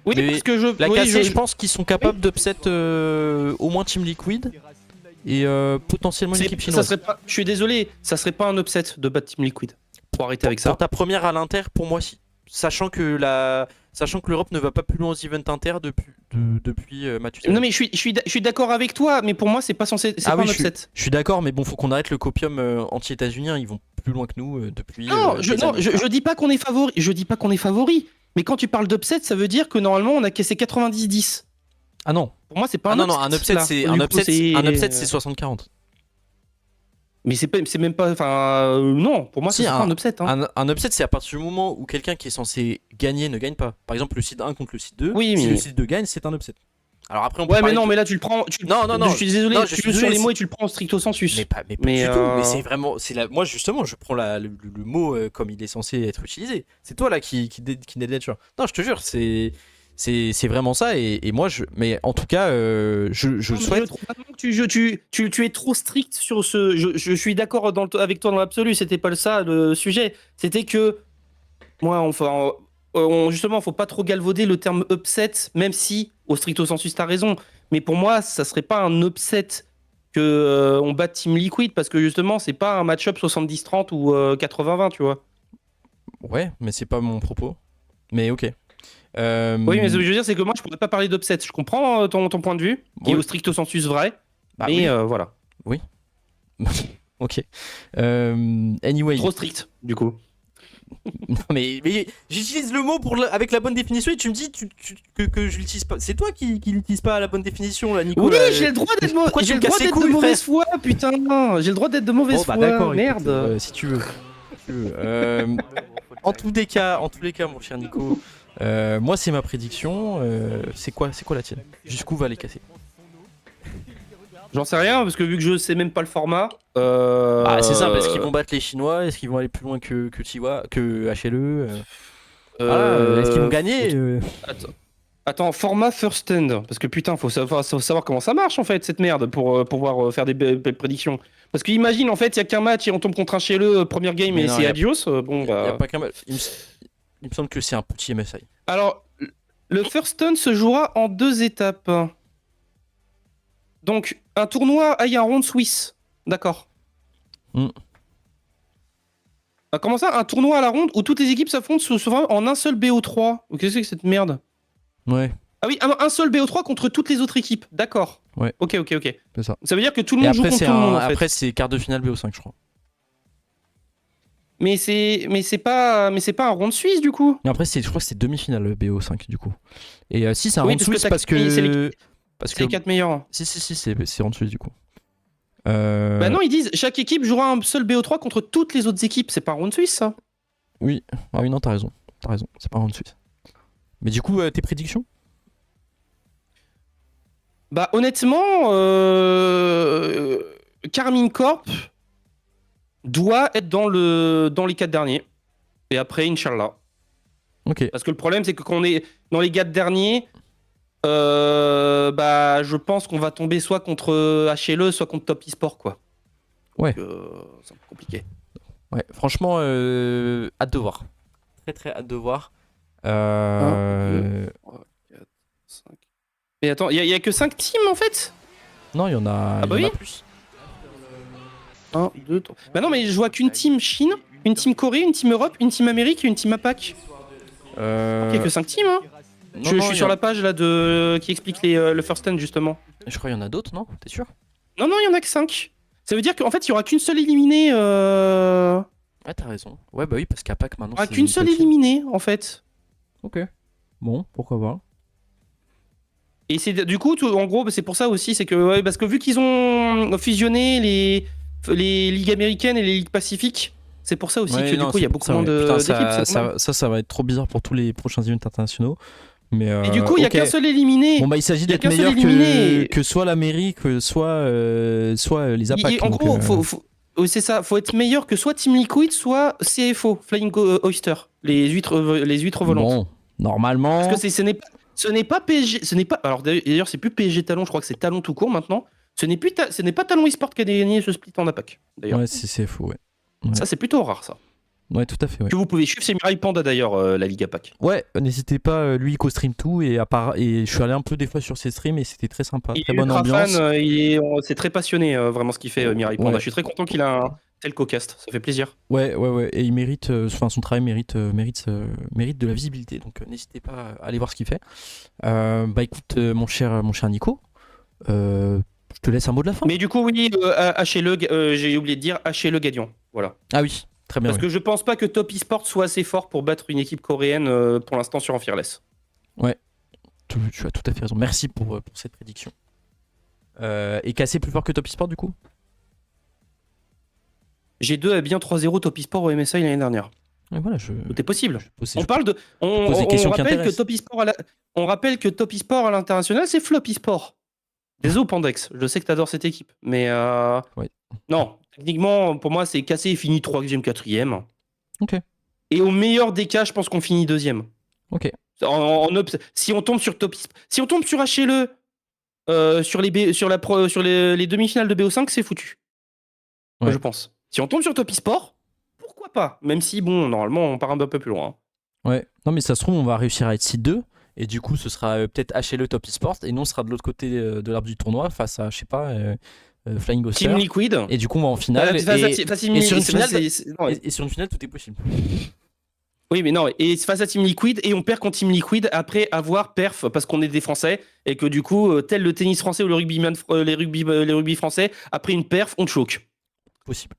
Oui, mais parce que la oui, KC, je pense qu'ils sont capables d'upset au moins Team Liquid et potentiellement une équipe ça chinoise. serait pas, je suis désolé, ça serait pas un upset de battre Team Liquid. Faut arrêter avec ça. Pour ta première à l'Inter, pour moi, si. Sachant que l'Europe ne va pas plus loin aux events inter depuis Mathieu. Non mais je suis d'accord avec toi, mais pour moi c'est pas censé, c'est Ah pas oui, un upset. je suis d'accord, mais bon, faut qu'on arrête le copium anti-états-unien. Ils vont plus loin que nous depuis. Non, des je années. dis pas qu'on est favori, Mais quand tu parles d'upset, ça veut dire que normalement on a cassé 90-10. Ah non. Pour moi c'est pas Ah un non, upset. non, un upset, là. c'est Du un coup, upset, un upset, c'est 60-40. Mais c'est même pas, enfin non, pour moi Si, c'est pas un upset. Hein. Un upset, c'est à partir du moment où quelqu'un qui est censé gagner ne gagne pas. Par exemple, le seed 1 contre le seed 2. Oui, si mais- le seed 2 gagne, c'est un upset. Alors après, on peut Ouais, mais parler non, de- mais là tu le prends. Non, Je suis désolé, non, je tu suis joues sur désolé, les mots et tu le prends stricto sensus. Mais pas du tout. Mais c'est vraiment, moi justement, je prends le mot comme il est censé être utilisé. C'est toi là qui dénature. Non, je te jure, c'est vraiment ça. Et moi, mais en tout cas, je Non, mais souhaite. je trouve vraiment que tu es trop strict sur ce. Je suis d'accord avec toi dans l'absolu. C'était pas ça le sujet. C'était que moi, enfin, justement, faut pas trop galvauder le terme upset, même si au stricto sensus t'as raison. Mais pour moi, ça serait pas un upset que on batte Team Liquid parce que justement, c'est pas un match-up 70-30 ou 80-20, tu vois. Ouais, mais c'est pas mon propos. Mais ok. Oui, mais ce que je veux dire, c'est que moi, je pourrais pas parler d'upset. Je comprends ton point de vue, qui est Oui. au stricto sensus vrai. Bah mais oui. voilà. Ok. Anyway. Trop strict, du coup. Non, mais j'utilise le mot avec la bonne définition et tu me dis que je l'utilise pas. C'est toi qui l'utilise pas à la bonne définition, là, Nico. Oui, là. j'ai le droit d'être Pourquoi tu j'ai me le droit casses les d'être de couilles, mauvaise foi, putain. J'ai le droit d'être de mauvaise Bon, bah foi. d'accord, Merde. écoute, si tu veux. En tous les cas, mon cher Nico, moi c'est ma prédiction. C'est quoi la tienne? Jusqu'où va les casser? J'en sais rien parce que vu que je sais même pas le format. Ah, c'est simple. Est-ce qu'ils vont battre les Chinois? Est-ce qu'ils vont aller plus loin que Chihuahua, que HLE? Voilà, est-ce qu'ils vont gagner? Attends, format first stand. Parce que putain, faut savoir comment ça marche en fait, cette merde, pour pouvoir faire des belles prédictions. Parce qu'imagine, en fait, il y a qu'un match et on tombe contre un HLE, première game Mais et non, c'est y a- adios. Bon, Y a bah. pas qu'un match. Il me semble que c'est un petit MSI. Alors, le first stand se jouera en 2 étapes. Donc, un tournoi, il y a un round suisse. D'accord. Comment ça? Un tournoi à la ronde où toutes les équipes s'affrontent en un seul BO3. Qu'est-ce que c'est que cette merde? Ouais, Ah oui, un seul BO3 contre toutes les autres équipes. D'accord. Ouais. Ok. c'est ça. Ça veut dire que tout le Et monde joue après, contre c'est tout le monde, en fait. après c'est quart de finale BO5, je crois. Mais c'est pas un round suisse, du coup. Et après, je crois que c'est demi-finale le BO5 du coup. Et si c'est un Oui, round parce que suisse t'as- parce c'est que. Parce C'est les 4 meilleurs. Si, c'est round suisse du coup. Bah non, ils disent chaque équipe jouera un seul BO3 contre toutes les autres équipes. C'est pas un round suisse, ça. Oui, ah oui, non, t'as raison. C'est pas un round suisse. Mais du coup, tes prédictions? Bah honnêtement, Carmine Corp doit être dans les 4 derniers. Et après, Inch'Allah. Ok. Parce que le problème, c'est que quand on est dans les 4 derniers, bah je pense qu'on va tomber soit contre HLE, soit contre Top eSport, quoi. Ouais. Donc, c'est un peu compliqué. Ouais, franchement, hâte de voir. Très très hâte de voir. 5. Mais attends, il y a que 5 teams en fait? Non, il y en a, Ah bah il y en a oui. plus. 1, 2, 3. Bah non, mais je vois qu'une team Chine, une team Corée, une team Europe, une team Amérique et une team APAC. Il y a que 5 teams, hein. Je suis sur la page là qui explique le first stand justement. Je crois qu'il y en a d'autres, non? T'es sûr? Non, il y en a que 5. Ça veut dire qu'en fait, il y aura qu'une seule éliminée. Ah, t'as raison. Ouais, bah oui, parce qu'APAC maintenant. Il y aura c'est qu'une une seule seule team. éliminée en fait. Ok. Bon, pourquoi pas. Et c'est du coup, en gros, c'est pour ça aussi, c'est que ouais, parce que vu qu'ils ont fusionné les ligues américaines et les ligues pacifiques, c'est pour ça aussi Ouais, que non, du coup, il y a c'est beaucoup ça, moins ouais. Putain, d'équipes. ça va être trop bizarre pour tous les prochains events internationaux. Mais Et du coup, il y a ok. qu'un seul éliminé. Bon bah il s'agit y a d'être qu'un seul meilleur éliminé. que soit l'Amérique, soit les APAC. En donc, gros, c'est ça, faut être meilleur que soit Team Liquid, soit CFO, Flying Oyster, les huîtres volantes. Bon, normalement. Parce que ce n'est pas PSG, ce n'est pas. Alors d'ailleurs, c'est plus PSG Talon, je crois que c'est Talon tout court maintenant. Ce n'est pas Talon eSport qui a gagné ce split en APAC. D'ailleurs, Ouais, c'est faux, ouais. ça c'est plutôt rare ça. Ouais, tout à fait, ouais. Que vous pouvez suivre, c'est Mirai Panda d'ailleurs, la Ligue APAC. Ouais, n'hésitez pas, lui, il co-stream tout. Et je suis allé un peu des fois sur ses streams et c'était très sympa. Il Très est bonne ultra ambiance. fan, c'est très passionné vraiment ce qu'il fait, Mirai Panda. Ouais. Je suis très content qu'il a un tel co-cast, ça fait plaisir. Ouais. Et il mérite, son travail mérite de la visibilité. Donc n'hésitez pas à aller voir ce qu'il fait. Bah écoute, mon cher Nico, je te laisse un mot de la fin. Mais du coup, oui, HLE, j'ai oublié de dire HLE Gadion. Voilà. Ah oui, très bien. Parce que je pense pas que Top eSport soit assez fort pour battre une équipe coréenne pour l'instant sur un Fearless. Tu as tout à fait raison. Merci pour cette prédiction. Et Cassé plus fort que Top eSport du coup? G2 a bien 3-0 Top eSport au MSI l'année dernière. Ouais, voilà, Tout est possible. je On parle de. On pose des questions qui rappelle que intéressent. Top eSport on rappelle que Top eSport à l'international, c'est Flop eSport. Désolé Pandex, je sais que t'adores cette équipe, mais Ouais. non, techniquement pour moi c'est cassé et fini 3e, 4e. Ok. Et au meilleur des cas, je pense qu'on finit 2e. Ok. Si on tombe sur si on tombe sur HLE sur les demi-finales de BO5, c'est foutu. Moi, Ouais. je pense. Si on tombe sur Top eSport, pourquoi pas? Même si bon, normalement on part un peu plus loin. Ouais. Non mais ça se trouve on va réussir à être seed 2 et du coup ce sera peut-être HLE Top eSport et nous on sera de l'autre côté de l'arbre du tournoi face à je sais pas Flying Ghoster. Team Liquid. Et du coup on va en finale et sur une finale et sur une finale tout est possible. Oui, mais non, et face à Team Liquid, et on perd contre Team Liquid après avoir perf, parce qu'on est des Français, et que du coup, tel le tennis français ou le rugby français, après une perf, on choque. Possible.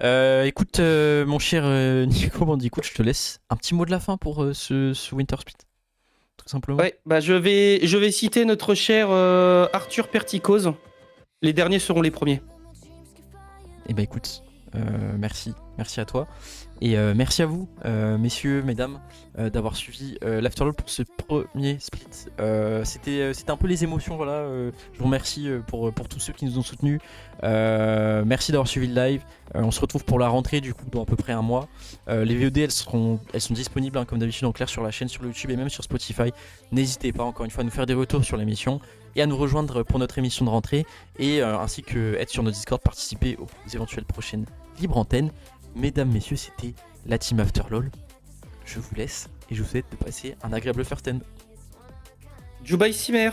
Écoute, mon cher Nico Bandicoot, je te laisse un petit mot de la fin pour ce Winter Split. Tout simplement. Ouais, bah je vais citer notre cher Arthur Perticose. Les derniers seront les premiers. Et bah écoute, merci à toi. Et merci à vous, messieurs, mesdames, d'avoir suivi l'Afterload pour ce premier split. C'était un peu les émotions, voilà. Je vous remercie pour tous ceux qui nous ont soutenus. Merci d'avoir suivi le live. On se retrouve pour la rentrée du coup dans à peu près un mois. Les VOD elles sont disponibles hein, comme d'habitude en clair sur la chaîne, sur le YouTube et même sur Spotify. N'hésitez pas encore une fois à nous faire des retours sur l'émission et à nous rejoindre pour notre émission de rentrée et ainsi que être sur notre Discord, participer aux éventuelles prochaines libres antennes. Mesdames, messieurs, c'était la team Afterlol. Je vous laisse et je vous souhaite de passer un agréable first end. Dubai Simer.